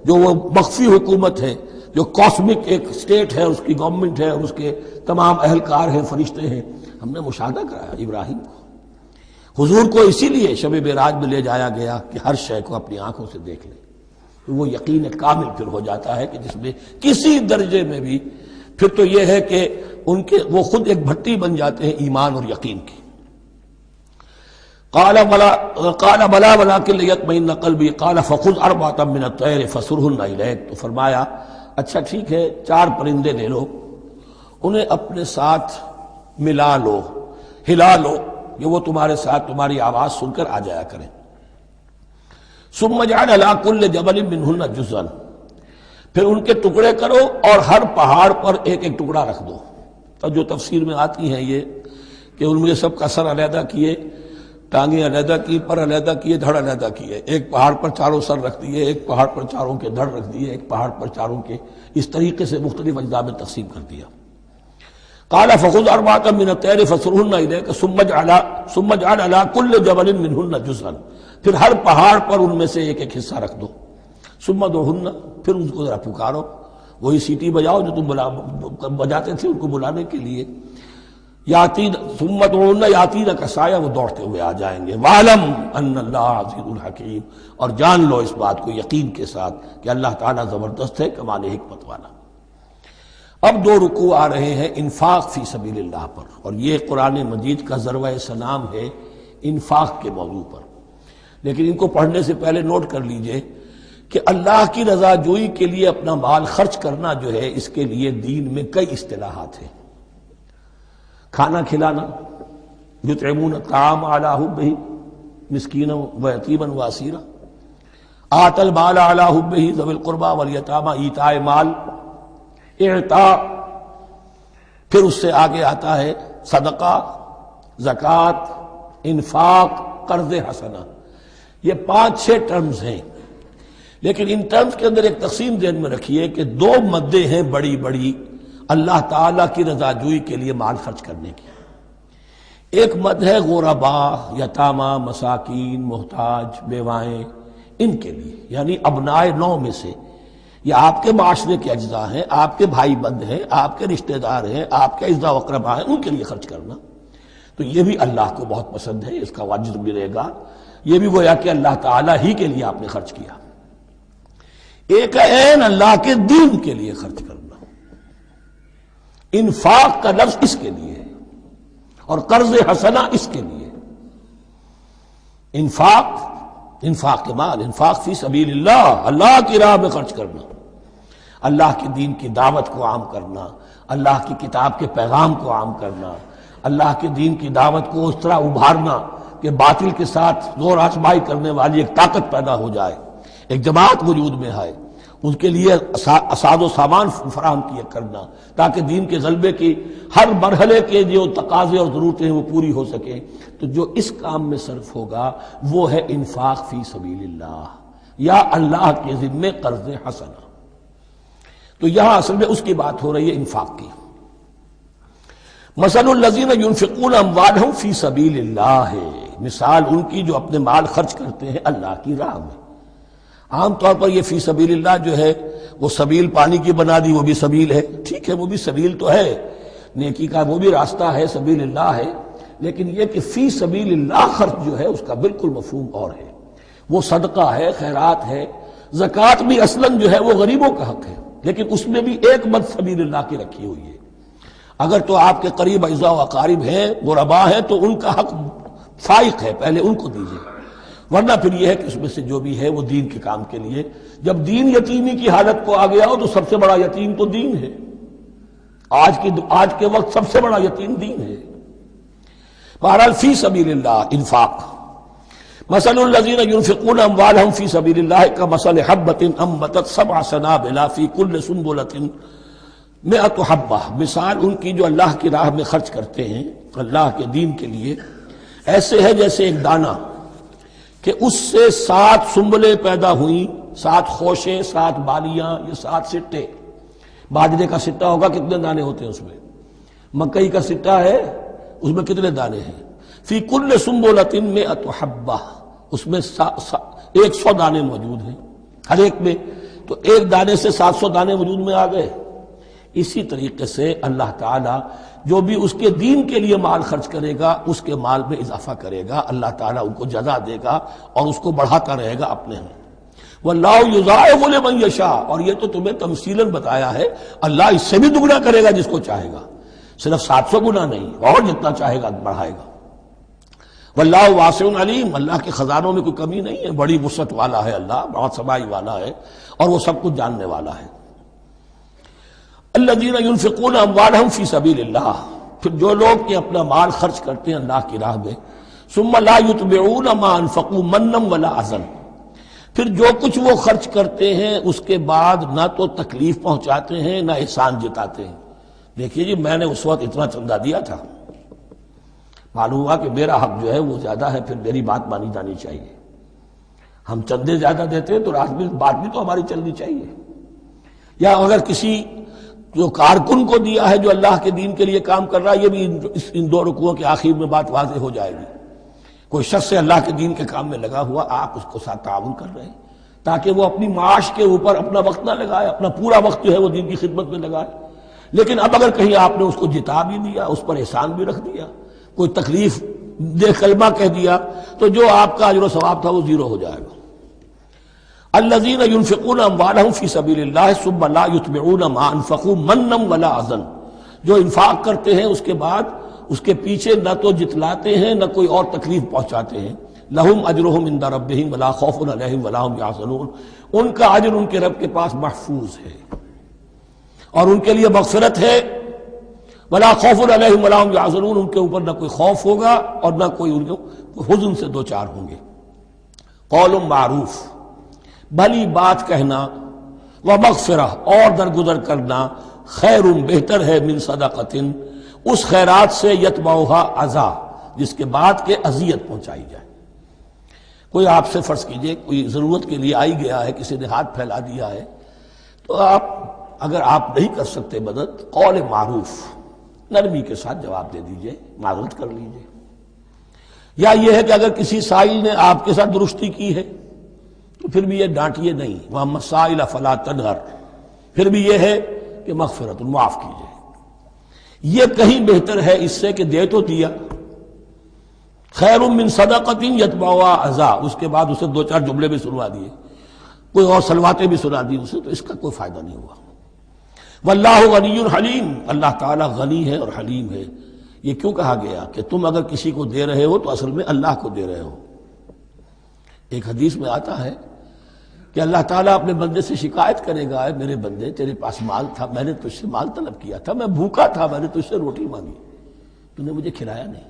جو وہ مخفی حکومت ہے، جو کاسمک ایک اسٹیٹ ہے، اس کی گورنمنٹ ہے اور اس کے تمام اہلکار ہیں، فرشتے ہیں، ہم نے مشاہدہ کرایا ابراہیم کو۔ حضور کو اسی لیے شب معراج میں لے جایا گیا کہ ہر شے کو اپنی آنکھوں سے دیکھ لیں، وہ یقین کامل پھر ہو جاتا ہے کہ جس میں کسی درجے میں بھی پھر تو یہ ہے کہ وہ خود ایک بھٹی بن جاتے ہیں ایمان اور یقین کی۔ قال بلا ولكن ليطمئن قلبي قال فخذ أربعة من الطير فصرهن إليك، تو فرمایا اچھا ٹھیک ہے 4 پرندے لے لو، انہیں اپنے ساتھ ملا لو، ہلا لو، کہ وہ تمہارے ساتھ تمہاری آواز سن کر آ جایا کریں۔ ثم اجعل على كل جبل منهن جزءا، پھر ان کے ٹکڑے کرو اور ہر پہاڑ پر ایک ایک ٹکڑا رکھ دو۔ تو جو تفسیر میں آتی ہیں یہ کہ ان میں سب کا سر علیحدہ کیے، ٹانگیں علیحدہ کی، پر علیحدہ کیے، دھڑ علیحدہ کیے، ایک پہاڑ پر چاروں سر رکھ دیے، ایک پہاڑ پر چاروں کے دھڑ رکھ دیے، ایک پہاڑ پر چاروں کے، اس طریقے سے مختلف اجزاء میں تقسیم کر دیا۔ قال فخذ أربعة من الطير فصرهن إليك ثم اجعل على كل جبل منهن جزءا، پھر ہر پہاڑ پر ان میں سے ایک ایک حصہ رکھ دو۔ ثم ادعوهن، پھر ان کو ذرا پکارو، وہی سیٹی بجاؤ جو تم بجاتے تھے ان کو بلانے کے لیے۔ ثم ادعوهن يأتينك سعيا، وہ دوڑتے ہوئے آ جائیں گے۔ وَاعْلَمْ أَنَّ اللَّهَ عَزِيزٌ حَكِيمٌ، اور جان لو اس بات کو یقین کے ساتھ کہ اللہ تعالیٰ زبردست ہے، کمال حکمت والا۔ اب 2 رکوع آ رہے ہیں انفاق فی سبیل اللہ پر، اور یہ قرآن مجید کا ذروہ سلام ہے انفاق کے موضوع پر۔ لیکن ان کو پڑھنے سے پہلے نوٹ کر لیجئے کہ اللہ کی رضا جوئی کے لیے اپنا مال خرچ کرنا جو ہے، اس کے لیے دین میں کئی اصطلاحات ہیں۔ کھانا کھلانا، یطعمون الطعام علی حبہ مسکینا ویتیما واسیرا، آتى المال علی حبہ ذوی القربى والیتامى، ایتاء مال، اعطاء، پھر اس سے آگے آتا ہے صدقہ، زکوٰۃ، انفاق، قرض حسنہ۔ یہ 5-6 ٹرمز ہیں، لیکن ان ٹرمز کے اندر ایک تقسیم ذہن میں رکھیے کہ 2 مدیں ہیں بڑی بڑی اللہ تعالیٰ کی رضا جوئی کے لیے مال خرچ کرنے کی۔ ایک مد ہے غربا، یتامہ، مساکین، محتاج، بیوائیں، ان کے لیے، یعنی ابنائے نو میں سے، یہ آپ کے معاشرے کے اجزاء ہیں، آپ کے بھائی بند ہیں، آپ کے رشتہ دار ہیں، آپ کے اجزاء و اقرباء ہیں، ان کے لیے خرچ کرنا تو یہ بھی اللہ کو بہت پسند ہے، اس کا اجر ملے گا۔ یہ بھی گویا کہ اللہ تعالیٰ ہی کے لیے آپ نے خرچ کیا۔ ایک عین اللہ کے دین کے لیے خرچ کرنا، انفاق کا لفظ اس کے لیے ہے، اور قرض حسنہ اس کے لیے۔ انفاق کے مال، انفاق فی سبیل اللہ، اللہ کی راہ میں خرچ کرنا، اللہ کے دین کی دعوت کو عام کرنا، اللہ کی کتاب کے پیغام کو عام کرنا، اللہ کے دین کی دعوت کو اس طرح ابھارنا کہ باطل کے ساتھ زور آزمائی کرنے والی ایک طاقت پیدا ہو جائے، ایک جماعت وجود میں آئے، اس کے لیے اساد و سامان فراہم کیا کرنا تاکہ دین کے غلبے کی ہر مرحلے کے جو تقاضے اور ضرورتیں ہیں وہ پوری ہو سکیں۔ تو جو اس کام میں صرف ہوگا وہ ہے انفاق فی سبیل اللہ یا اللہ کے ذمے قرض حسنہ۔ تو یہاں اصل میں اس کی بات ہو رہی ہے، انفاق کی۔ مثل الذین ينفقون اموالهم فی سبیل اللہ ہے، مثال ان کی جو اپنے مال خرچ کرتے ہیں اللہ کی راہ میں۔ عام طور پر یہ فی سبیل اللہ جو ہے وہ سبیل پانی کی بنا دی، وہ بھی سبیل ہے، ٹھیک ہے، وہ بھی سبیل تو ہے، نیکی کا وہ بھی راستہ ہے، سبیل اللہ ہے، لیکن یہ کہ فی سبیل اللہ خرچ جو ہے اس کا بالکل مفہوم اور ہے۔ وہ صدقہ ہے، خیرات ہے، زکوٰۃ بھی اصلاً جو ہے وہ غریبوں کا حق ہے، لیکن اس میں بھی ایک مد سبیل اللہ کی رکھی ہوئی ہے۔ اگر تو آپ کے قریب اعزاء و اقارب ہیں، غرباء ہیں، تو ان کا حق فائق ہے، پہلے ان کو دیجیے، ورنہ پھر یہ ہے کہ اس میں سے جو بھی ہے وہ دین کے کام کے لیے۔ جب دین یتیمی کی حالت کو آ گیا ہو تو سب سے بڑا یتیم تو دین ہے، آج کے وقت سب سے بڑا یتیم دین ہے۔ بہرحال فی سبیل اللہ انفاق۔ مثل الذین ينفقون اموالهم فی سبیل اللہ کمثل حبۃ انبتت سبع سنابل فی کل سنبلۃ مئۃ حبہ، مثال ان کی جو اللہ کی راہ میں خرچ کرتے ہیں اللہ کے دین کے لیے، ایسے ہے جیسے ایک دانہ کہ اس سے 7 سنبلیں پیدا ہوئیں، 7 خوشیں، 7 بالیاں، یہ 7 سٹے۔ باجرے کا سٹا ہوگا کتنے دانے ہوتے ہیں اس میں؟ مکئی کا سٹا ہے اس میں کتنے دانے ہیں؟ فی کل سنبلۃ مئۃ حبہ، اس میں 100 دانے موجود ہیں ہر ایک میں، تو ایک دانے سے 700 دانے وجود میں آ گئے۔ اسی طریقے سے اللہ تعالیٰ جو بھی اس کے دین کے لیے مال خرچ کرے گا اس کے مال میں اضافہ کرے گا، اللہ تعالیٰ ان کو جزا دے گا اور اس کو بڑھاتا رہے گا اپنے ہاں۔ وَاللَّهُ يُضَاعِفُ لِمَن يَشَاءُ، اور یہ تو تمہیں تمثیلاً بتایا ہے، اللہ اس سے بھی دگنا کرے گا جس کو چاہے گا، صرف 700 گنا نہیں، اور جتنا چاہے گا بڑھائے گا۔ واللہ واسع علیم، اللہ کے خزانوں میں کوئی کمی نہیں ہے، بڑی وسعت والا ہے اللہ، بہت سمائی والا ہے اور وہ سب کچھ جاننے والا ہے۔ الذین ينفقون اموالهم فی سبیل اللہ، پھر جو لوگ کہ اپنا مال خرچ کرتے ہیں اللہ کی راہ میں، ثم لا يتبعون ما انفقوا منا ولا اذى، پھر جو کچھ وہ خرچ کرتے ہیں اس کے بعد نہ تو تکلیف پہنچاتے ہیں نہ احسان جتاتے ہیں۔ دیکھیے جی میں نے اس وقت اتنا چندہ دیا تھا، معلوم ہوا کہ میرا حق جو ہے وہ زیادہ ہے، پھر میری بات مانی جانی چاہیے۔ ہم چندے زیادہ دیتے ہیں تو بات بھی تو ہماری چلنی چاہیے۔ یا اگر کسی جو کارکن کو دیا ہے جو اللہ کے دین کے لیے کام کر رہا ہے، یہ بھی ان 2 رکوعوں کے آخر میں بات واضح ہو جائے گی۔ کوئی شخص ہے اللہ کے دین کے کام میں لگا ہوا، آپ اس کو ساتھ تعاون کر رہے ہیں تاکہ وہ اپنی معاش کے اوپر اپنا وقت نہ لگائے، اپنا پورا وقت جو ہے وہ دین کی خدمت میں لگائے، لیکن اب اگر کہیں آپ نے اس کو جتا بھی دیا، اس پر احسان بھی رکھ دیا، کوئی تکلیف دے کلمہ کہہ دیا، تو جو آپ کا اجر و ثواب تھا وہ 0 ہو جائے گا۔ الذین ينفقون اموالهم فی سبیل اللہ ثم لا يتبعون ما انفقوا منا ولا اذى، جو انفاق کرتے ہیں اس کے بعد اس کے پیچھے نہ تو جتلاتے ہیں نہ کوئی اور تکلیف پہنچاتے ہیں۔ لہم اجرہم عند ربہم ولا خوف علیہم ولا هم یحزنون، ان کا اجر ان کے رب کے پاس محفوظ ہے اور ان کے لیے مغفرت ہے۔ ولا خوف علیہم ولا هم یحزنون، ان کے اوپر نہ کوئی خوف ہوگا اور نہ کوئی ان کو حزن سے دوچار ہوں گے۔ قول معروف، بھلی بات کہنا، ومغفرہ اور درگزر کرنا، خیر بہتر ہے من صدقۃ، اس خیرات سے یتبعھا اذی، جس کے بعد کہ اذیت پہنچائی جائے۔ کوئی آپ سے فرض کیجئے کوئی ضرورت کے لیے آئی گیا ہے، کسی نے ہاتھ پھیلا دیا ہے، تو آپ اگر آپ نہیں کر سکتے مدد، قول معروف، نرمی کے ساتھ جواب دے دیجئے، معذرت کر لیجئے۔ یا یہ ہے کہ اگر کسی سائل نے آپ کے ساتھ درستی کی ہے تو پھر بھی یہ ڈانٹیے نہیں، وہاں مسائل فلا تنہر، پھر بھی یہ ہے کہ مغفرت، معاف کیجئے. یہ کہیں بہتر ہے اس سے کہ دے تو دیا، خیر من صدقۃ یتبعها اذى، اس کے بعد اسے 2-4 جملے بھی سنوا دیے، کوئی اور سلواتیں بھی سنا دی اسے، تو اس کا کوئی فائدہ نہیں ہوا. واللہ غنی حلیم، اللہ تعالیٰ غنی ہے اور حلیم ہے. یہ کیوں کہا گیا کہ تم اگر کسی کو دے رہے ہو تو اصل میں اللہ کو دے رہے ہو. ایک حدیث میں آتا ہے کہ اللہ تعالیٰ اپنے بندے سے شکایت کرے گا، اے میرے بندے تیرے پاس مال تھا، میں نے تجھ سے مال طلب کیا تھا، میں بھوکا تھا، میں نے تجھ سے روٹی مانگی، تو نے مجھے کھلایا نہیں.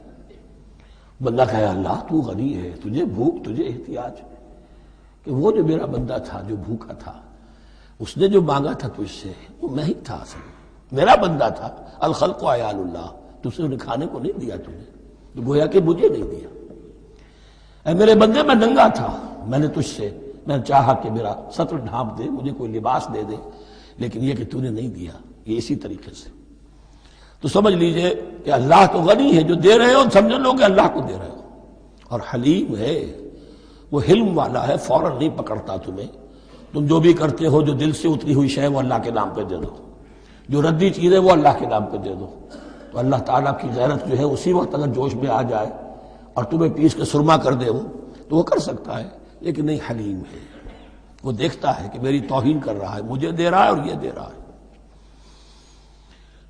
بندہ کہے اللہ تو غنی ہے، تجھے بھوک، تجھے احتیاج، کہ وہ جو میرا بندہ تھا جو بھوکا تھا، اس نے جو مانگا تھا تجھ سے وہ میں ہی تھا، اصل میرا بندہ تھا. الخلق عیال اللہ، تجھ سے انہیں کھانے کو نہیں دیا، تجھے تو گویا کہ مجھے نہیں دیا. اے میرے بندے میں ننگا تھا، میں نے تجھ سے میں چاہا کہ میرا سطر ڈھانپ دے، مجھے کوئی لباس دے دے، لیکن یہ کہ تو نے نہیں دیا. یہ اسی طریقے سے تو سمجھ لیجئے کہ اللہ تو غنی ہے، جو دے رہے ہو سمجھ لو کہ اللہ کو دے رہے ہو. اور حلیم ہے، وہ حلم والا ہے، فوراً نہیں پکڑتا تمہیں. تم جو بھی کرتے ہو، جو دل سے اتری ہوئی شے وہ اللہ کے نام پہ دے دو، جو ردی چیز ہے وہ اللہ کے نام پہ دے دو. تو اللہ تعالیٰ کی غیرت جو ہے اسی وقت اگر جوش میں آ جائے اور تمہیں پیس کے سرما کر دے وہ، تو وہ کر سکتا ہے، لیکن نہیں، حلیم ہے. وہ دیکھتا ہے کہ میری توہین کر رہا ہے، مجھے دے رہا ہے اور یہ دے رہا ہے.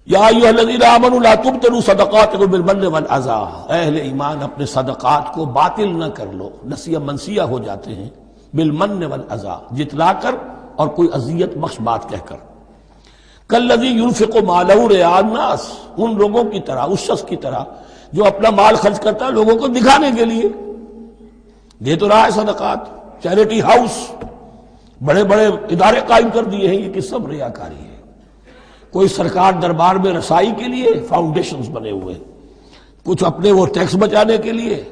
یا ایھا الذین آمنوا لا تبطلوا صدقاتکم بالمن والاذی، اہل ایمان اپنے صدقات کو باطل نہ کر لو، نسیہ منسیہ ہو جاتے ہیں، بالمن والاذی، جتلا کر اور کوئی اذیت بخش بات کہہ کر. کالذی ينفق مالہ رئاء الناس، ان لوگوں کی طرح، اس شخص کی طرح جو اپنا مال خرچ کرتا ہے لوگوں کو دکھانے کے لیے. دے تو رہا ہے صدقات، چیریٹی ہاؤس، بڑے بڑے ادارے قائم کر دیے ہیں، یہ کہ سب ریاکاری ہے. کوئی سرکار دربار میں رسائی کے لیے فاؤنڈیشنز بنے ہوئے، کچھ اپنے وہ ٹیکس بچانے کے لیے،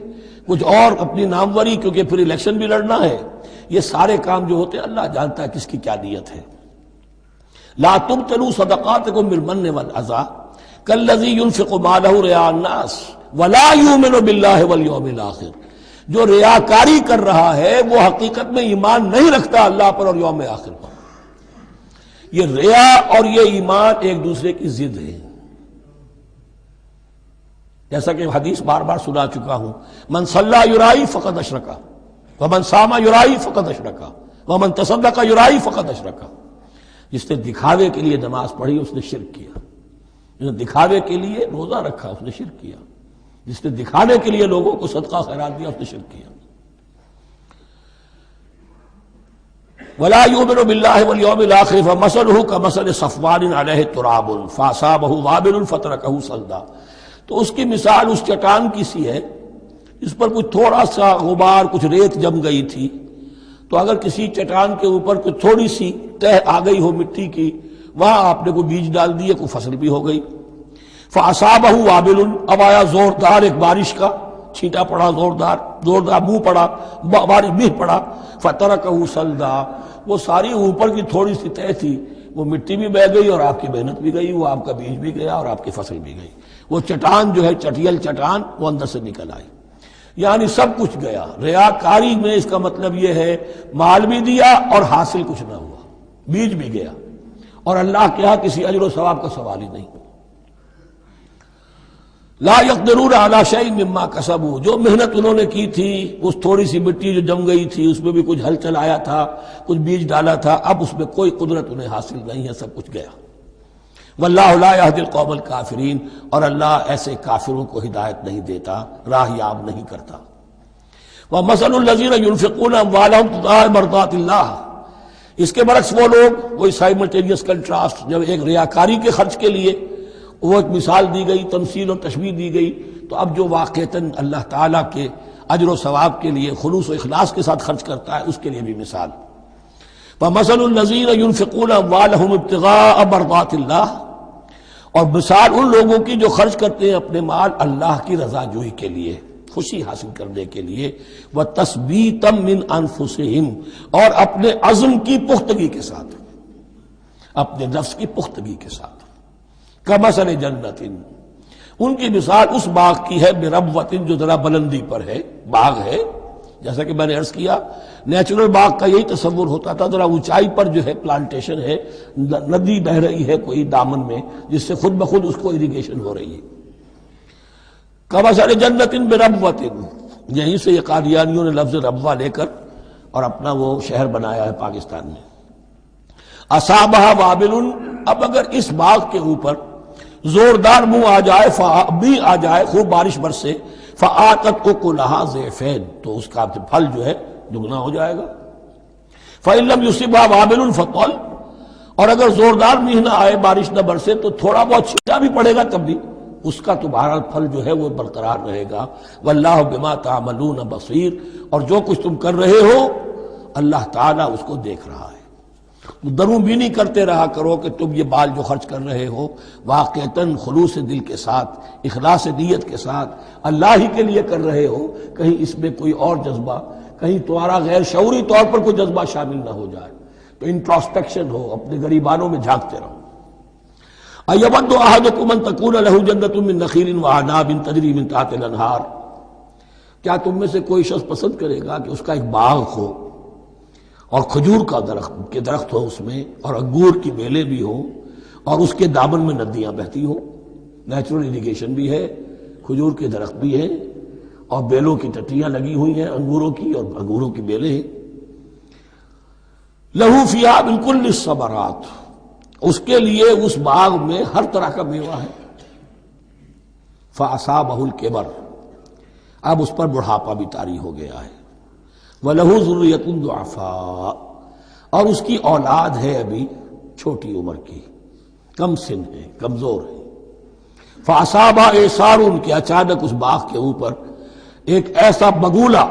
کچھ اور اپنی ناموری، کیونکہ پھر الیکشن بھی لڑنا ہے. یہ سارے کام جو ہوتے ہیں اللہ جانتا ہے کس کی کیا نیت ہے. لا تبطلوا صدقاتکم بالمن والاذی کالذی ينفق مالہ رئاء الناس ولا یؤمن باللہ والیوم الآخر، جو ریاکاری کر رہا ہے وہ حقیقت میں ایمان نہیں رکھتا اللہ پر اور یوم آخر پر. یہ ریا اور یہ ایمان ایک دوسرے کی ضد ہے. جیسا کہ حدیث بار بار سنا چکا ہوں، من صلی یرائی فقد اشرکا ومن صام یرائی فقد اشرکا ومن تصدق یرائی فقد اشرکا. جس نے دکھاوے کے لیے نماز پڑھی اس نے شرک کیا، جس نے دکھاوے کے لیے روزہ رکھا اس نے شرک کیا، جس نے دکھانے کے لیے لوگوں کو صدقہ خیرات دیا اس نے شرک کیا. ولا یؤمن باللہ والیوم الآخر فمثلہ کمثل صفوان علیہ تراب فاصابہ وابل فترکہ صلدا. تو اس کی مثال اس چٹان کی سی ہے اس پر کچھ تھوڑا سا غبار، کچھ ریت جم گئی تھی، تو اگر کسی چٹان کے اوپر کچھ تھوڑی سی تہ آ گئی ہو مٹی کی، وہاں آپ نے کوئی بیج ڈال دیے، کوئی فصل بھی ہو گئی. فاصابہ وابل، اب آیا زوردار ایک بارش کا چھینٹا پڑا، زوردار منہ پڑا، بارش بھی پڑا، فترکہ صلدا، وہ ساری اوپر کی تھوڑی سی تہ تھی، وہ مٹی بھی بہہ گئی اور آپ کی محنت بھی گئی، وہ آپ کا بیج بھی گیا اور آپ کی فصل بھی گئی. وہ چٹان جو ہے چٹیل چٹان وہ اندر سے نکل آئی، یعنی سب کچھ گیا. ریاکاری میں اس کا مطلب یہ ہے مال بھی دیا اور حاصل کچھ نہ ہوا، بیج بھی گیا، اور اللہ کے ہاں کسی اجر و ثواب کا سوال ہی نہیں. لا یقدرون علی شیء مما کسبوا، جو محنت انہوں نے کی تھی، اس تھوڑی سی مٹی جو جم گئی تھی اس میں بھی کچھ ہل چلایا تھا، کچھ بیج ڈالا تھا، اب اس میں کوئی قدرت انہیں حاصل نہیں ہے، سب کچھ گیا. واللہ لا یہدی القوم الکافرین، اور اللہ ایسے کافروں کو ہدایت نہیں دیتا، راہ یاب نہیں کرتا. ومثل الذین ینفقون اموالهم ابتغاء مرضات اللہ، اس کے برعکس وہ لوگ، وہی سائملٹینیس کنٹراسٹ، جب ایک ریاکاری کے خرچ کے لیے وہ ایک مثال دی گئی، تمثیل اور تشبیہ دی گئی، تو اب جو واقعتاً اللہ تعالیٰ کے اجر و ثواب کے لیے خلوص و اخلاص کے ساتھ خرچ کرتا ہے اس کے لیے بھی مثال. فمثل الذین ینفقون اموالهم ابتغاء مرضات اللہ، اور مثال ان لوگوں کی جو خرچ کرتے ہیں اپنے مال اللہ کی رضا جوئی کے لیے، خوشی حاصل کرنے کے لیے، وتثبیتا من انفسہم، اور اپنے عزم کی پختگی کے ساتھ، اپنے نفس کی پختگی کے ساتھ. کمثل جنت، ان کی مثال اس باغ کی ہے بربوۃ، جو ذرا بلندی پر ہے، باغ ہے جیسا کہ میں نے عرض کیا نیچرل باغ کا یہی تصور ہوتا تھا، ذرا اونچائی پر جو ہے پلانٹیشن ہے، ندی بہ رہی ہے کوئی دامن میں جس سے خود بخود اس کو اریگیشن ہو رہی ہے۔ کمثل جنت بربوۃ، یہیں سے یہ قادیانیوں نے لفظ ربوہ لے کر اور اپنا وہ شہر بنایا ہے پاکستان میں۔ اصابہ وابل، اب اگر اس باغ کے اوپر زوردار منہ آ جائے، بھی آ جائے، خوب بارش برسے، فآتت اکلھا ضعفین، تو اس کا پھل جو ہے دگنا ہو جائے گا۔ فإن لم يصبها وابل فطل، اور اگر زوردار میہ نہ آئے، بارش نہ برسے، تو تھوڑا بہت چھینٹا بھی پڑے گا تب بھی اس کا تو بہرحال پھل جو ہے وہ برقرار رہے گا۔ واللہ بما تعملون بصیر، اور جو کچھ تم کر رہے ہو اللہ تعالیٰ اس کو دیکھ رہا ہے۔ دروں بینی کرتے رہا کرو کہ تم یہ بال جو خرچ کر رہے ہو واقعتاً خلوص دل کے ساتھ، اخلاص نیت کے ساتھ اللہ ہی کے لیے کر رہے ہو، کہیں اس میں کوئی اور جذبہ، کہیں تمہارا غیر شعوری طور پر کوئی جذبہ شامل نہ ہو جائے، تو انٹراسپیکشن ہو، اپنے غریبانوں میں جھانکتے رہو۔ ایود احدکم ان تکون لہ جنۃ من نخیل واعناب تجری من تحتہا الانہار، کیا تم میں سے کوئی شخص پسند کرے گا کہ اس کا ایک باغ ہو اور کھجور کا درخت ہو اس میں، اور انگور کی بیلیں بھی ہوں، اور اس کے دامن میں ندیاں بہتی ہوں، نیچرل اریگیشن بھی ہے، کھجور کے درخت بھی ہیں، اور بیلوں کی ٹٹیاں لگی ہوئی ہیں انگوروں کی، اور انگوروں کی بیلیں ہیں۔ لہو فیہا من کل الثمرات، اس کے لیے اس باغ میں ہر طرح کا میوہ ہے۔ فاصابہ الکبر، اب اس پر بڑھاپا بھی طاری ہو گیا ہے۔ وَلَهُ ذُرِّيَّةٌ ضُعَفَاء، اور اس کی اولاد ہے ابھی چھوٹی عمر کی، کم سن ہے، کمزور ہے۔ فَأَصَابَهَا إِعْصَارٌ، کہ اچانک اس باغ کے اوپر ایک ایسا بگولا،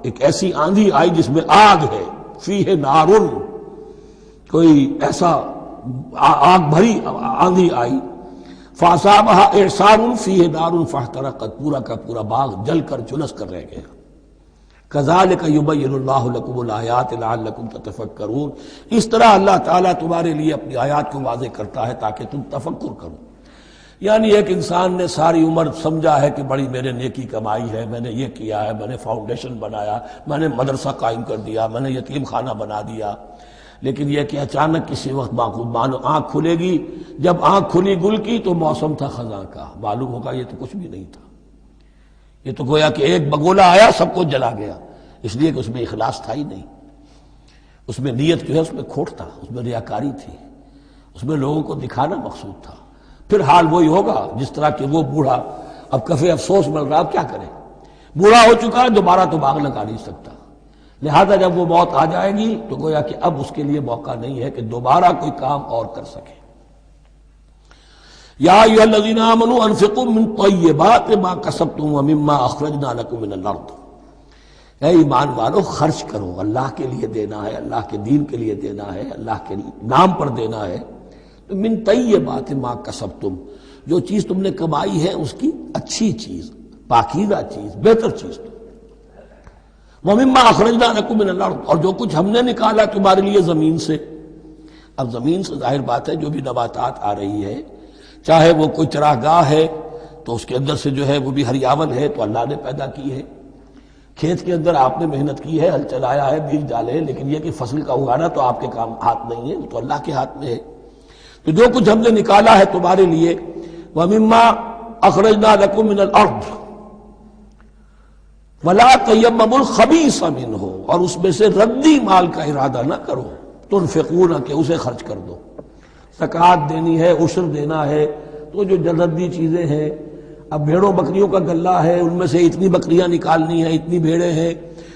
ایک ایسی آندھی آئی جس میں آگ ہے، فیہ نارٌ، کوئی ایسا آگ بھری آندھی آئی۔ فَأَصَابَهَا إِعْصَارٌ فِيهِ نَارٌ فَاحْتَرَقَتْ، پورا کا پورا باغ جل کر جھلس کر رہ گیا۔ کذالک یبین اللہ لکم الآیات لعلکم تتفکرون، اس طرح اللہ تعالیٰ تمہارے لیے اپنی آیات کو واضح کرتا ہے تاکہ تم تفکر کرو۔ یعنی ایک انسان نے ساری عمر سمجھا ہے کہ بڑی میں نے نیکی کمائی ہے، میں نے یہ کیا ہے، میں نے فاؤنڈیشن بنایا، میں نے مدرسہ قائم کر دیا، میں نے یتیم خانہ بنا دیا، لیکن یہ کہ اچانک کسی وقت آنکھ کھلے گی، جب آنکھ کھلی گل کی تو موسم تھا خزاں کا، معلوم ہوگا یہ تو کچھ بھی نہیں تھا، یہ تو گویا کہ ایک بگولا آیا سب کو جلا گیا، اس لیے کہ اس میں اخلاص تھا ہی نہیں، اس میں نیت جو ہے اس میں کھوٹ تھا، اس میں ریاکاری تھی، اس میں لوگوں کو دکھانا مقصود تھا۔ پھر حال وہی ہوگا جس طرح کہ وہ بوڑھا اب کفے افسوس مل رہا، اب کیا کرے، بوڑھا ہو چکا ہے، دوبارہ تو باغ لگا نہیں سکتا، لہذا جب وہ موت آ جائے گی تو گویا کہ اب اس کے لیے موقع نہیں ہے کہ دوبارہ کوئی کام اور کر سکے۔ یا ایھا الذین آمنوا انفقوا من طیبات ما کسبتم ومما اخرجنا لکم من الارض، اے ایمان والو خرچ کرو، اللہ کے لیے دینا ہے، اللہ کے دین کے لیے دینا ہے، اللہ کے نام پر دینا ہے، تو من طیبات ما کسبتم، جو چیز تم نے کمائی ہے اس کی اچھی چیز، پاکیزہ چیز، بہتر چیز، ومما اخرجنا لکم من الارض، اور جو کچھ ہم نے نکالا تمہارے لیے زمین سے۔ اب زمین سے ظاہر بات ہے جو بھی نباتات آ رہی ہے، چاہے وہ کوئی چراہ گاہ ہے تو اس کے اندر سے جو ہے وہ بھی ہریاول ہے تو اللہ نے پیدا کی ہے، کھیت کے اندر آپ نے محنت کی ہے، ہل چلایا ہے، بیج ڈالے ہیں، لیکن یہ کہ فصل کا اگانا تو آپ کے کام ہاتھ نہیں ہے، تو اللہ کے ہاتھ میں ہے۔ تو جو کچھ ہم نے نکالا ہے تمہارے لیے، وَمِمَّا أَخْرَجْنَا لَكُم مِّنَ الْأَرْضِ وَلَا تَيَمَّمُوا الْخَبِيثَ مِنْهُ، اور اس میں سے ردی مال کا ارادہ نہ کرو، تنفقون، کہ اسے خرچ کر دو، زکوٰۃ دینی ہے، عشر دینا ہے، تو جو ردی چیزیں ہیں، اب بھیڑوں بکریوں کا غلہ ہے، ان میں سے اتنی بکریاں نکالنی ہیں، اتنی بھیڑیں ہیں،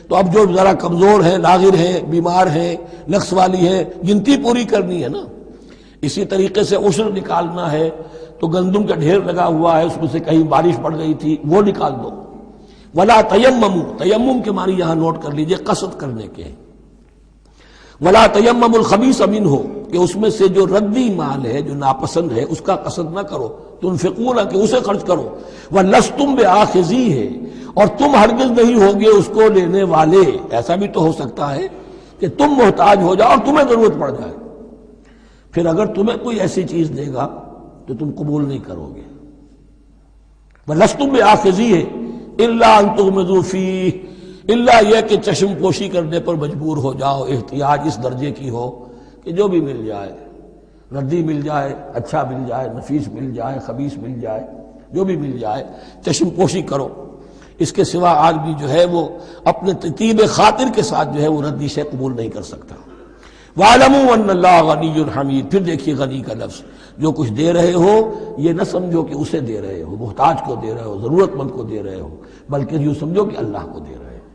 تو اب جو ذرا کمزور ہیں، لاغر ہیں، بیمار ہیں، نقص والی ہیں، گنتی پوری کرنی ہے نا۔ اسی طریقے سے عشر نکالنا ہے تو گندم کا ڈھیر لگا ہوا ہے، اس میں سے کہیں بارش پڑ گئی تھی، وہ نکال دو۔ ولا تیمموا، تیمم کے معنی یہاں نوٹ کر لیجئے قصد کرنے کے ہیں۔ ولا تیمموا الخبیث منہ، کہ اس میں سے جو ردی مال ہے، جو ناپسند ہے، اس کا قصد نہ کرو، تنفقون، کہ اسے خرچ کرو، ولستم بآخذیہ، اور تم ہرگز نہیں ہوگے اس کو لینے والے۔ ایسا بھی تو ہو سکتا ہے کہ تم محتاج ہو جاؤ اور تمہیں ضرورت پڑ جائے، پھر اگر تمہیں کوئی ایسی چیز دے گا تو تم قبول نہیں کرو گے۔ وَلَسْتُمْ بِآخِذِيهِ إِلَّا أَن تُغْمِضُوا فِيهِ، اللہ یہ کہ چشم پوشی کرنے پر مجبور ہو جاؤ، احتیاج اس درجے کی ہو کہ جو بھی مل جائے، ردی مل جائے، اچھا مل جائے، نفیس مل جائے، خبیث مل جائے، جو بھی مل جائے چشم پوشی کرو۔ اس کے سوا آدمی جو ہے وہ اپنے طیب خاطر کے ساتھ جو ہے وہ ردی سے قبول نہیں کر سکتا۔ وَاعْلَمُوا أَنَّ اللَّهَ غَنِيٌّ حَمِيدٌ، پھر دیکھیے غنی کا لفظ، جو کچھ دے رہے ہو یہ نہ سمجھو کہ اسے دے رہے ہو، محتاج کو دے رہے ہو، ضرورت مند کو دے رہے ہو، بلکہ یوں سمجھو کہ اللہ کو دے رہے ہو۔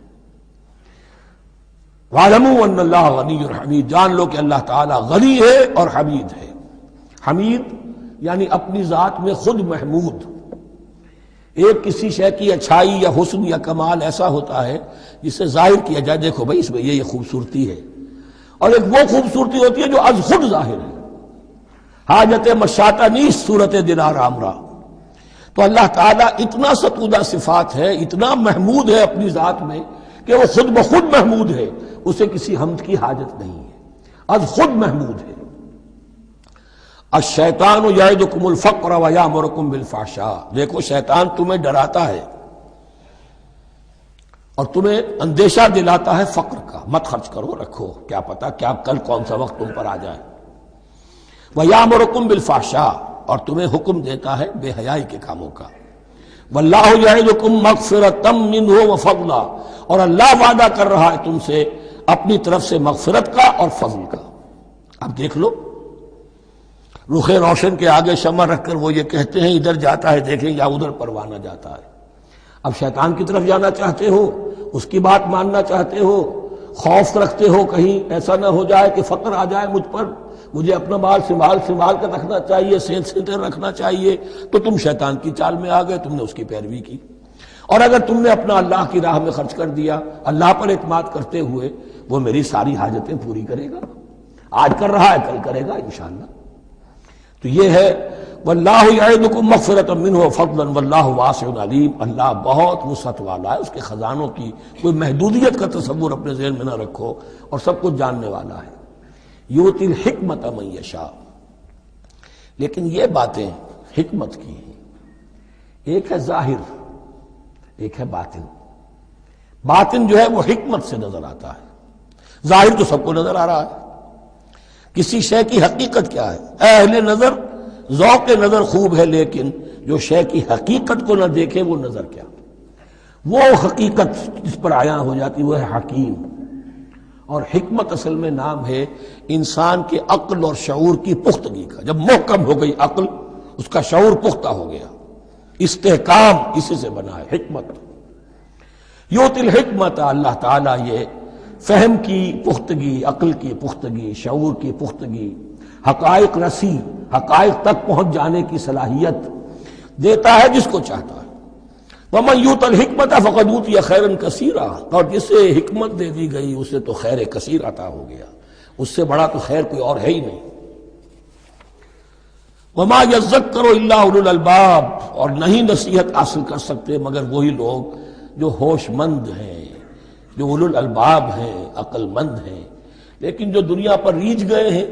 وَاعْلَمُوا أَنَّ اللَّهَ غَنِيٌّ حَمِيدٌ، جان لو کہ اللہ تعالیٰ غنی ہے اور حمید ہے۔ حمید یعنی اپنی ذات میں خود محمود۔ ایک کسی شے کی اچھائی یا حسن یا کمال ایسا ہوتا ہے جسے ظاہر کیا جائے، دیکھو بھائی اس میں یہ خوبصورتی ہے، اور ایک وہ خوبصورتی ہوتی ہے جو از خود ظاہر ہے۔ حاجت مشاطہ نیست صورت دل آرام را۔ تو اللہ تعالیٰ اتنا ستودہ صفات ہے، اتنا محمود ہے اپنی ذات میں کہ وہ خود بخود محمود ہے، اسے کسی حمد کی حاجت نہیں ہے، از خود محمود ہے۔ الشیطان یعدکم الفقر ویامرکم بالفحشاء، دیکھو شیطان تمہیں ڈراتا ہے اور تمہیں اندیشہ دلاتا ہے فقر کا، مت خرچ کرو، رکھو، کیا پتا کیا کل کون سا وقت تم پر آ جائے۔ وَيَأْمُرُكُمْ بِالْفَحْشَاءِ، اور تمہیں حکم دیتا ہے بے حیائی کے کاموں کا۔ وَاللَّهُ يَعِدُكُمْ مَغْفِرَةً مِّنْهُ وَفَضْلًا، اور اللہ وعدہ کر رہا ہے تم سے اپنی طرف سے مغفرت کا اور فضل کا۔ اب دیکھ لو، رخ روشن کے آگے شمع رکھ کر وہ یہ کہتے ہیں ادھر جاتا ہے دیکھیں یا ادھر پروانہ جاتا ہے۔ اب شیطان کی طرف جانا چاہتے ہو، اس کی بات ماننا چاہتے ہو، خوف رکھتے ہو کہیں ایسا نہ ہو جائے کہ فقر آ جائے مجھ پر، مجھے اپنا مال سنبھال کر رکھنا چاہیے، سینتر رکھنا چاہیے، تو تم شیطان کی چال میں آ گئے، تم نے اس کی پیروی کی۔ اور اگر تم نے اپنا اللہ کی راہ میں خرچ کر دیا، اللہ پر اعتماد کرتے ہوئے، وہ میری ساری حاجتیں پوری کرے گا، آج کر رہا ہے کل کرے گا انشاءاللہ۔ تو یہ ہے واللہ یعدکم مغفرۃ منہ وفضلا واللہ واسع علیم، اللہ بہت وسعت والا ہے، اس کے خزانوں کی کوئی محدودیت کا تصور اپنے ذہن میں نہ رکھو، اور سب کچھ جاننے والا ہے۔ یؤتی الحکمۃ من یشاء، لیکن یہ باتیں حکمت کی ہیں، ایک ہے ظاہر ایک ہے باطن۔ باطن جو ہے وہ حکمت سے نظر آتا ہے، ظاہر تو سب کو نظر آ رہا ہے۔ کسی شے کی حقیقت کیا ہے، اہل نظر ذوق نظر خوب ہے، لیکن جو شے کی حقیقت کو نہ دیکھے وہ نظر کیا، وہ حقیقت جس پر عیاں ہو جاتی وہ ہے حکیم۔ اور حکمت اصل میں نام ہے انسان کے عقل اور شعور کی پختگی کا۔ جب محکم ہو گئی عقل، اس کا شعور پختہ ہو گیا، استحکام اسی سے بنا ہے حکمت۔ یؤتی الحکمت، اللہ تعالیٰ یہ فہم کی پختگی، عقل کی پختگی، شعور کی پختگی، حقائق رسی، حقائق تک پہنچ جانے کی صلاحیت دیتا ہے جس کو چاہتا ہے۔ وَمَن یُؤْتَ الْحِکْمَةَ فَقَدْ أُوتِیَ خَیْرًا کَثِیرًا، اور جسے حکمت دے دی گئی اسے تو خیر کثیر عطا ہو گیا، اس سے بڑا تو خیر کوئی اور ہے ہی نہیں۔ وَمَا يَذَّكَّرُ إِلَّا أُولُو الْأَلْبَابِ، اور نہیں نصیحت حاصل کر سکتے مگر وہی لوگ جو ہوش مند ہیں، جو اولو الالباب ہیں، عقل مند ہیں۔ لیکن جو دنیا پر ریجھ گئے ہیں،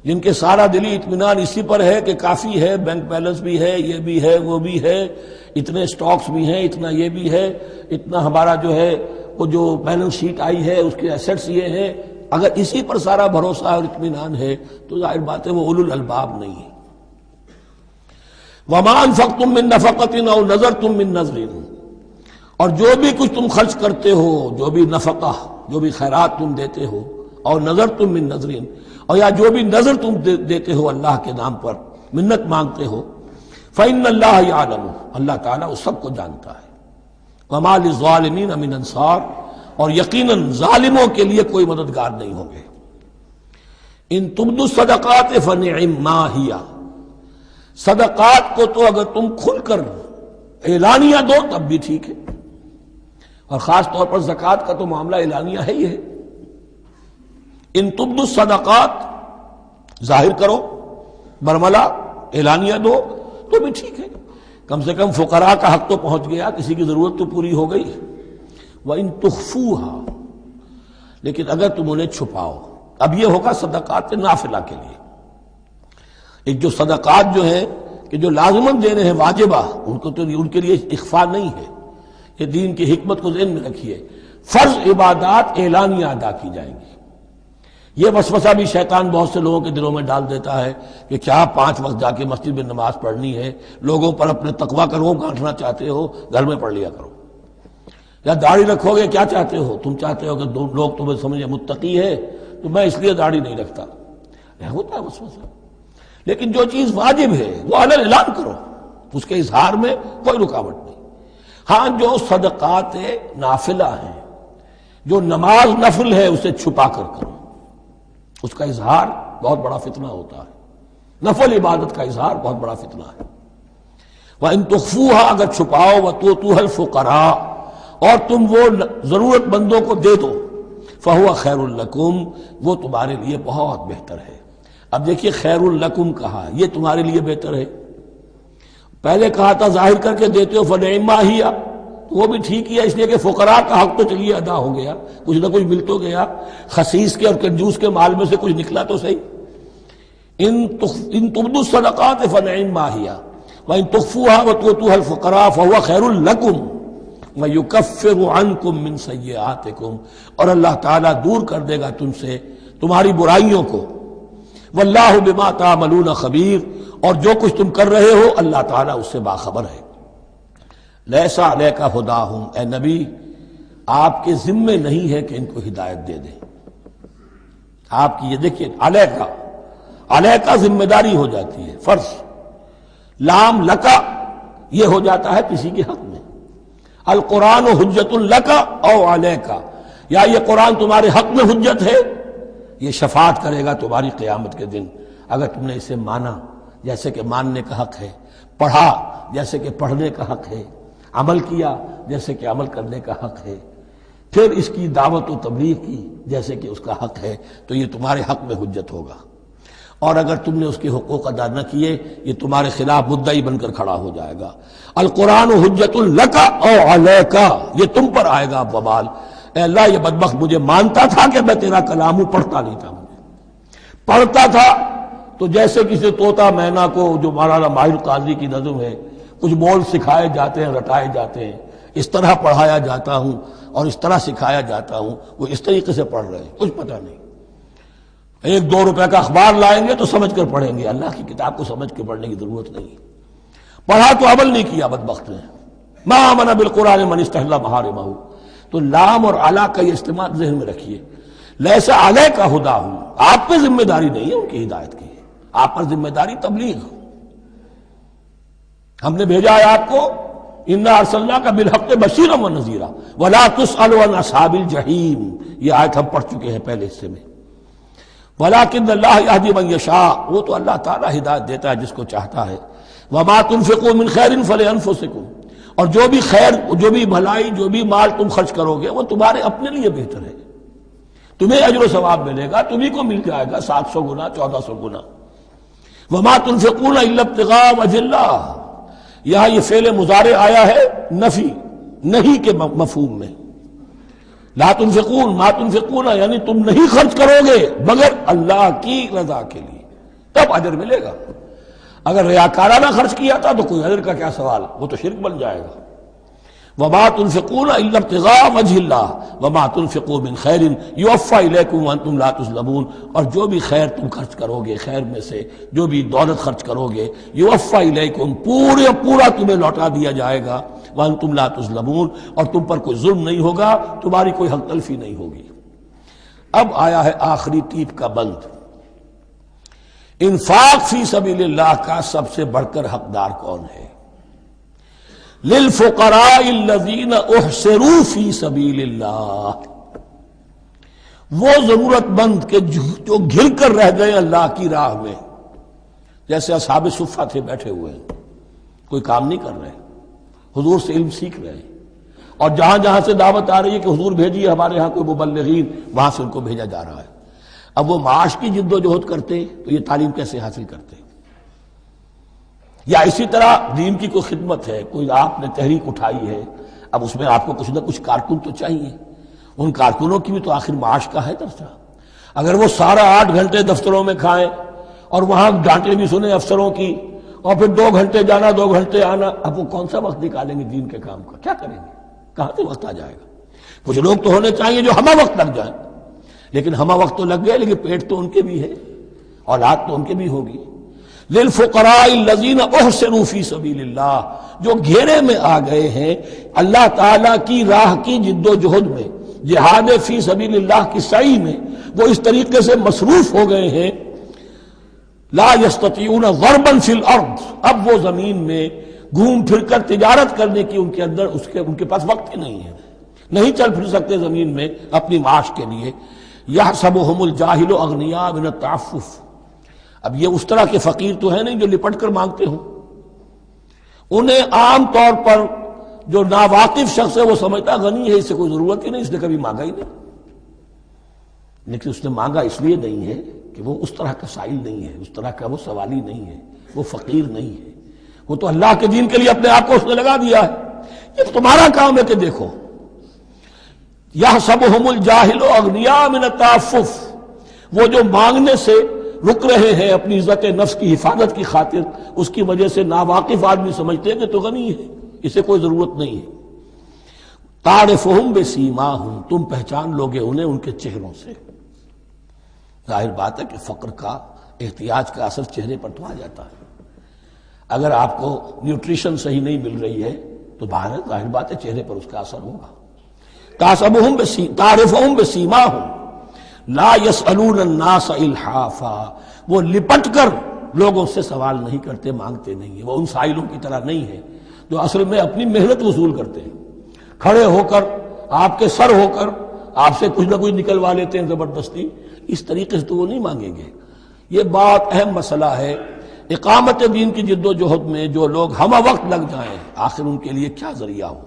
جن کے سارا دلی اطمینان اسی پر ہے کہ کافی ہے، بینک بیلنس بھی ہے، یہ بھی ہے، وہ بھی ہے، اتنے سٹاکس بھی ہیں، اتنا یہ بھی ہے، اتنا ہمارا جو ہے وہ جو بیلنس شیٹ آئی ہے اس کے ایسٹس یہ ہیں، اگر اسی پر سارا بھروسہ اور اطمینان ہے تو ظاہر بات ہے وہ اولو الالباب نہیں ہے۔ وَمَا أَنفَقْتُم مِّن نَفَقَةٍ أَوْ نَذَرْتُم مِّن نَذْرٍ، اور جو بھی کچھ تم خرچ کرتے ہو، جو بھی نفقہ، جو بھی خیرات تم دیتے ہو، اور نظر تم من نظرین، اور یا جو بھی نظر تم دیتے ہو اللہ کے نام پر، منت مانگتے ہو، فإن اللہ یعلم، اللہ تعالیٰ اس سب کو جانتا ہے۔ وما للظالمین من انصار، اور یقیناً ظالموں کے لیے کوئی مددگار نہیں ہوں گے۔ ان تبدوا الصدقات فنعما ہی، صدقات کو تو اگر تم کھل کر اعلانیہ دو تب بھی ٹھیک ہے، اور خاص طور پر زکوٰۃ کا تو معاملہ اعلانیہ ہے ہی ہے۔ ان تبدوا الصدقات، ظاہر کرو، برملا اعلانیہ دو تو بھی ٹھیک ہے، کم سے کم فقراء کا حق تو پہنچ گیا، کسی کی ضرورت تو پوری ہو گئی۔ وَإِن تُخْفُوهَا، لیکن اگر تم انہیں چھپاؤ، اب یہ ہوگا صدقات نافلہ کے لیے۔ ایک جو صدقات جو ہیں کہ جو لازماً دینے ہیں واجبہ، ان کو تو ان کے لیے اخفاء نہیں ہے، یہ دین کی حکمت کو ذہن میں رکھیے، فرض عبادات اعلانیہ ادا کی جائیں گی۔ یہ وسوسہ بھی شیطان بہت سے لوگوں کے دلوں میں ڈال دیتا ہے کہ کیا 5 وقت جا کے مسجد میں نماز پڑھنی ہے، لوگوں پر اپنے تقویٰ کرو گانٹنا چاہتے ہو، گھر میں پڑھ لیا کرو، یا داڑھی رکھو گے کیا چاہتے ہو، تم چاہتے ہو کہ لوگ تمہیں سمجھے متقی ہے تو میں اس لیے داڑھی نہیں رکھتا، ہوتا ہے وسوسہ۔ لیکن جو چیز واجب ہے وہ علن اعلان کرو، اس کے اظہار میں کوئی رکاوٹ نہیں۔ ہاں جو صدقات نافلہ ہیں، جو نماز نفل ہے، اسے چھپا کر کرو، اس کا اظہار بہت بڑا فتنہ ہوتا ہے، نفل عبادت کا اظہار بہت بڑا فتنہ ہے۔ وَإِن تُخْفُوهَا، اگر چھپاؤ، وَتُؤْتُوهَا الْفُقَرَاءَ، اور تم وہ ضرورت مندوں کو دے دو، فَهُوَ خَيْرٌ لَكُمْ، وہ تمہارے لیے بہت بہتر ہے۔ اب دیکھیے خیر لکم کہا، یہ تمہارے لیے بہتر ہے۔ پہلے کہا تھا ظاہر کر کے دیتے ہو فنعما ہی، وہ بھی ٹھیک ہی ہے، اس لیے کہ فقراء کا حق تو چلیے ادا ہو گیا، کچھ نہ کچھ مل تو گیا، خسیس کے اور کنجوس کے مال میں سے کچھ نکلا تو صحیح۔ ان تبدوا الصدقات فنعما ہی وان تخفوها وتؤتوها الفقراء فهو خیر لکم ویکفر عنکم من سیئاتکم، اور اللہ تعالیٰ دور کر دے گا تم سے تمہاری برائیوں کو۔ واللہ بما تعملون خبیر، اور جو کچھ تم کر رہے ہو اللہ تعالیٰ اس سے باخبر ہے۔ لیس علیک ھداھم، اے نبی آپ کے ذمے نہیں ہے کہ ان کو ہدایت دے دیں۔ آپ کی یہ دیکھیے علیکا ذمہ داری ہو جاتی ہے، فرض۔ لام لکا یہ ہو جاتا ہے کسی کے حق میں۔ القرآن حجت لکا او علیکا، یا یہ قرآن تمہارے حق میں حجت ہے، یہ شفاعت کرے گا تمہاری قیامت کے دن اگر تم نے اسے مانا جیسے کہ ماننے کا حق ہے، پڑھا جیسے کہ پڑھنے کا حق ہے، عمل کیا جیسے کہ عمل کرنے کا حق ہے، پھر اس کی دعوت و تبلیغ کی جیسے کہ اس کا حق ہے، تو یہ تمہارے حق میں حجت ہوگا۔ اور اگر تم نے اس کے حقوق ادا نہ کیے، یہ تمہارے خلاف مدعی بن کر کھڑا ہو جائے گا۔ القرآن حجت لک او علیک، یہ تم پر آئے گا وبال۔ اے اللہ یہ بدبخت مجھے مانتا تھا کہ میں تیرا کلام ہوں، پڑھتا نہیں تھا، مجھے پڑھتا تھا تو جیسے کسی طوطا مینا کو، جو مولانا ماہر قاضی کی نظم ہے، کچھ بول سکھائے جاتے ہیں، رٹائے جاتے ہیں، اس طرح پڑھایا جاتا ہوں اور اس طرح سکھایا جاتا ہوں، وہ اس طریقے سے پڑھ رہے ہیں، کچھ پتہ نہیں۔ 1-2 روپے کا اخبار لائیں گے تو سمجھ کر پڑھیں گے، اللہ کی کتاب کو سمجھ کے پڑھنے کی ضرورت نہیں۔ پڑھا تو عمل نہیں کیا بدبخت نے۔ ما آمن بالقرآن من استحل محارمہ، تو لام اور علا کا یہ استعمال ذہن میں رکھیے۔ لیس علیک ھداھم، آپ پہ ذمہ داری نہیں ہے ان کی ہدایت کی، آپ پر ذمہ داری تبلیغ۔ ہم نے بھیجا ہے آپ کو، انا ارسلناک بالحق بشیرا ونذیرا ولا تسأل عن اصحاب الجحیم، یہ آیت ہم پڑھ چکے ہیں پہلے حصے میں۔ ولکن اللہ یہدی من یشاء، وہ تو اللہ تعالیٰ ہدایت دیتا ہے جس کو چاہتا ہے۔ وما تنفقوا من خیر فلانفسکم، اور جو بھی خیر، جو بھی بھلائی، جو بھی مال تم خرچ کرو گے وہ تمہارے اپنے لیے بہتر ہے، تمہیں اجر و ثواب ملے گا، تمہیں کو مل جائے گا 700 گنا 1400 گنا۔ وما تنفقون الا ابتغاء وجه اللہ، یہاں یہ فعل مضارع آیا ہے نفی نہیں کے مفہوم میں۔ لا تنفقون، ما تنفقون یعنی تم نہیں خرچ کرو گے مگر اللہ کی رضا کے لیے، تب اجر ملے گا۔ اگر ریاکارانہ خرچ کیا تھا تو کوئی اجر کا کیا سوال، وہ تو شرک بن جائے گا۔ وما تنفقون الا ابتغاء وجه اللہ وما تنفقوا من خیر یوفى الیکم وانتم لا تظلمون، اور جو بھی خیر تم خرچ کرو گے، خیر میں سے جو بھی دولت خرچ کرو گے، یوفى الیکم، پورا تمہیں لوٹا دیا جائے گا، وانتم لا تظلمون، اور تم پر کوئی ظلم نہیں ہوگا، تمہاری کوئی حق تلفی نہیں ہوگی۔ اب آیا ہے آخری ٹیپ کا بند۔ انفاق فی سبیل اللہ کا سب سے بڑھ کر حقدار کون ہے؟ للفقراء الذین احصروا فی سبیل اللہ، وہ ضرورت مند کے جو گھر کر رہ گئے اللہ کی راہ میں، جیسے اصحاب صفہ تھے بیٹھے ہوئے ہیں، کوئی کام نہیں کر رہے، حضور سے علم سیکھ رہے ہیں، اور جہاں جہاں سے دعوت آ رہی ہے کہ حضور بھیجیے ہمارے ہاں کوئی مبلغین، وہاں سے ان کو بھیجا جا رہا ہے۔ اب وہ معاش کی جد و جہد کرتے تو یہ تعلیم کیسے حاصل کرتے؟ یا اسی طرح دین کی کوئی خدمت ہے، کوئی آپ نے تحریک اٹھائی ہے، اب اس میں آپ کو کچھ نہ کچھ کارکن تو چاہیے، ان کارکنوں کی بھی تو آخر معاش کا ہے درجہ۔ اگر وہ سارا 8 گھنٹے دفتروں میں کھائیں اور وہاں ڈانٹیں بھی سنیں افسروں کی، اور پھر 2 گھنٹے جانا 2 گھنٹے آنا، اب وہ کون سا وقت نکالیں گے دین کے کام کا؟ کیا کریں گے؟ کہاں سے وقت آ جائے گا؟ کچھ لوگ تو ہونے چاہیے جو ہمہ وقت لگ جائیں، لیکن ہمہ وقت تو لگ گئے، لیکن پیٹ تو ان کے بھی ہے، اولاد تو ان کے بھی ہوگی۔ للفقراء الذین احصروا فی سبیل اللہ، جو گھیرے میں آ گئے ہیں اللہ تعالیٰ کی راہ کی جد و جہد میں، جہاد فی سبیل اللہ کی سعی میں، وہ اس طریقے سے مصروف ہو گئے ہیں، لا یستطیعون ضربا فی الارض، اب وہ زمین میں گھوم پھر کر تجارت کرنے کی ان کے اندر ان کے پاس وقت ہی نہیں ہے، نہیں چل پھر سکتے زمین میں اپنی معاش کے لیے۔ یحسبهم الجاہل اغنیاء من التعفف، اب یہ اس طرح کے فقیر تو ہیں نہیں جو لپٹ کر مانگتے ہوں، انہیں عام طور پر جو ناواقف شخص ہے وہ سمجھتا غنی ہے، اس سے کوئی ضرورت ہی نہیں، اس نے کبھی مانگا ہی نہیں، لیکن اس نے مانگا اس لیے نہیں ہے کہ وہ اس طرح کا سائل نہیں ہے، اس طرح کا وہ سوالی نہیں ہے، وہ فقیر نہیں ہے، وہ تو اللہ کے دین کے لیے اپنے آپ کو اس نے لگا دیا ہے۔ یہ تمہارا کام ہے کہ دیکھو، یحسبهم الجاہل اغنیاء من التعفف، وہ جو مانگنے سے رک رہے ہیں اپنی عزت نفس کی حفاظت کی خاطر، اس کی وجہ سے ناواقف آدمی سمجھتے ہیں کہ تو غنی ہے، اسے کوئی ضرورت نہیں ہے۔ تعرفهم بسیماہم، تم پہچان لوگے انہیں ان کے چہروں سے۔ ظاہر بات ہے کہ فقر کا، احتیاج کا اثر چہرے پر تو آ جاتا ہے۔ اگر آپ کو نیوٹریشن صحیح نہیں مل رہی ہے تو ظاہر بات ہے چہرے پر اس کا اثر ہوگا۔ تعرفهم بسیماہم لا يسألون الناس الحافا، وہ لپٹ کر لوگوں سے سوال نہیں کرتے، مانگتے نہیں ہیں، وہ ان سائلوں کی طرح نہیں ہے جو اصل میں اپنی محنت وصول کرتے ہیں، کھڑے ہو کر آپ کے سر ہو کر آپ سے کچھ نہ کچھ نکلوا لیتے ہیں زبردستی، اس طریقے سے تو وہ نہیں مانگیں گے۔ یہ بات اہم مسئلہ ہے۔ اقامت دین کی جد و جہد میں جو لوگ ہمہ وقت لگ جائیں، آخر ان کے لیے کیا ذریعہ ہو۔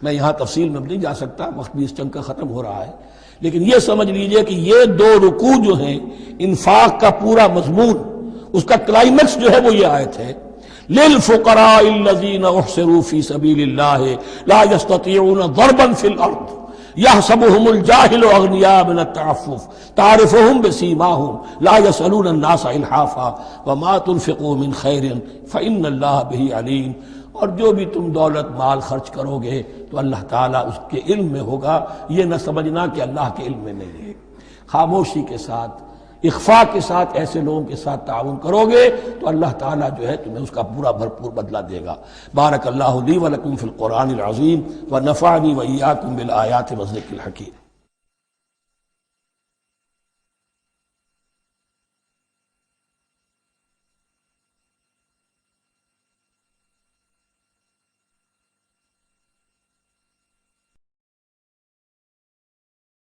میں یہاں تفصیل میں نہیں جا سکتا، وقت بھی اس چنگ کا ختم ہو رہا ہے، لیکن یہ سمجھ لیجئے کہ یہ دو رکوع جو ہیں، انفاق کا پورا مضمون، اس کا کلائمیکس جو ہے وہ یہ آیت ہے، للفقراء الذین احصروا فی سبیل اللہ لا یستطیعون ضربا فی الارض یحسبهم الجاہل اغنیاء من التعفف تعرفهم بسیماہم لا یسألون الناس الحافا وما تنفقوا من خیر فإن اللہ بہ علیم۔ اور جو بھی تم دولت مال خرچ کرو گے تو اللہ تعالیٰ اس کے علم میں ہوگا، یہ نہ سمجھنا کہ اللہ کے علم میں نہیں ہے۔ خاموشی کے ساتھ، اخفاء کے ساتھ ایسے لوگوں کے ساتھ تعاون کرو گے تو اللہ تعالیٰ جو ہے تمہیں اس کا پورا بھرپور بدلہ دے گا۔ بارک اللہ لی ولکم فی القرآن العظیم ونفعنی وإیاکم بالآیات والذکر الحکیم۔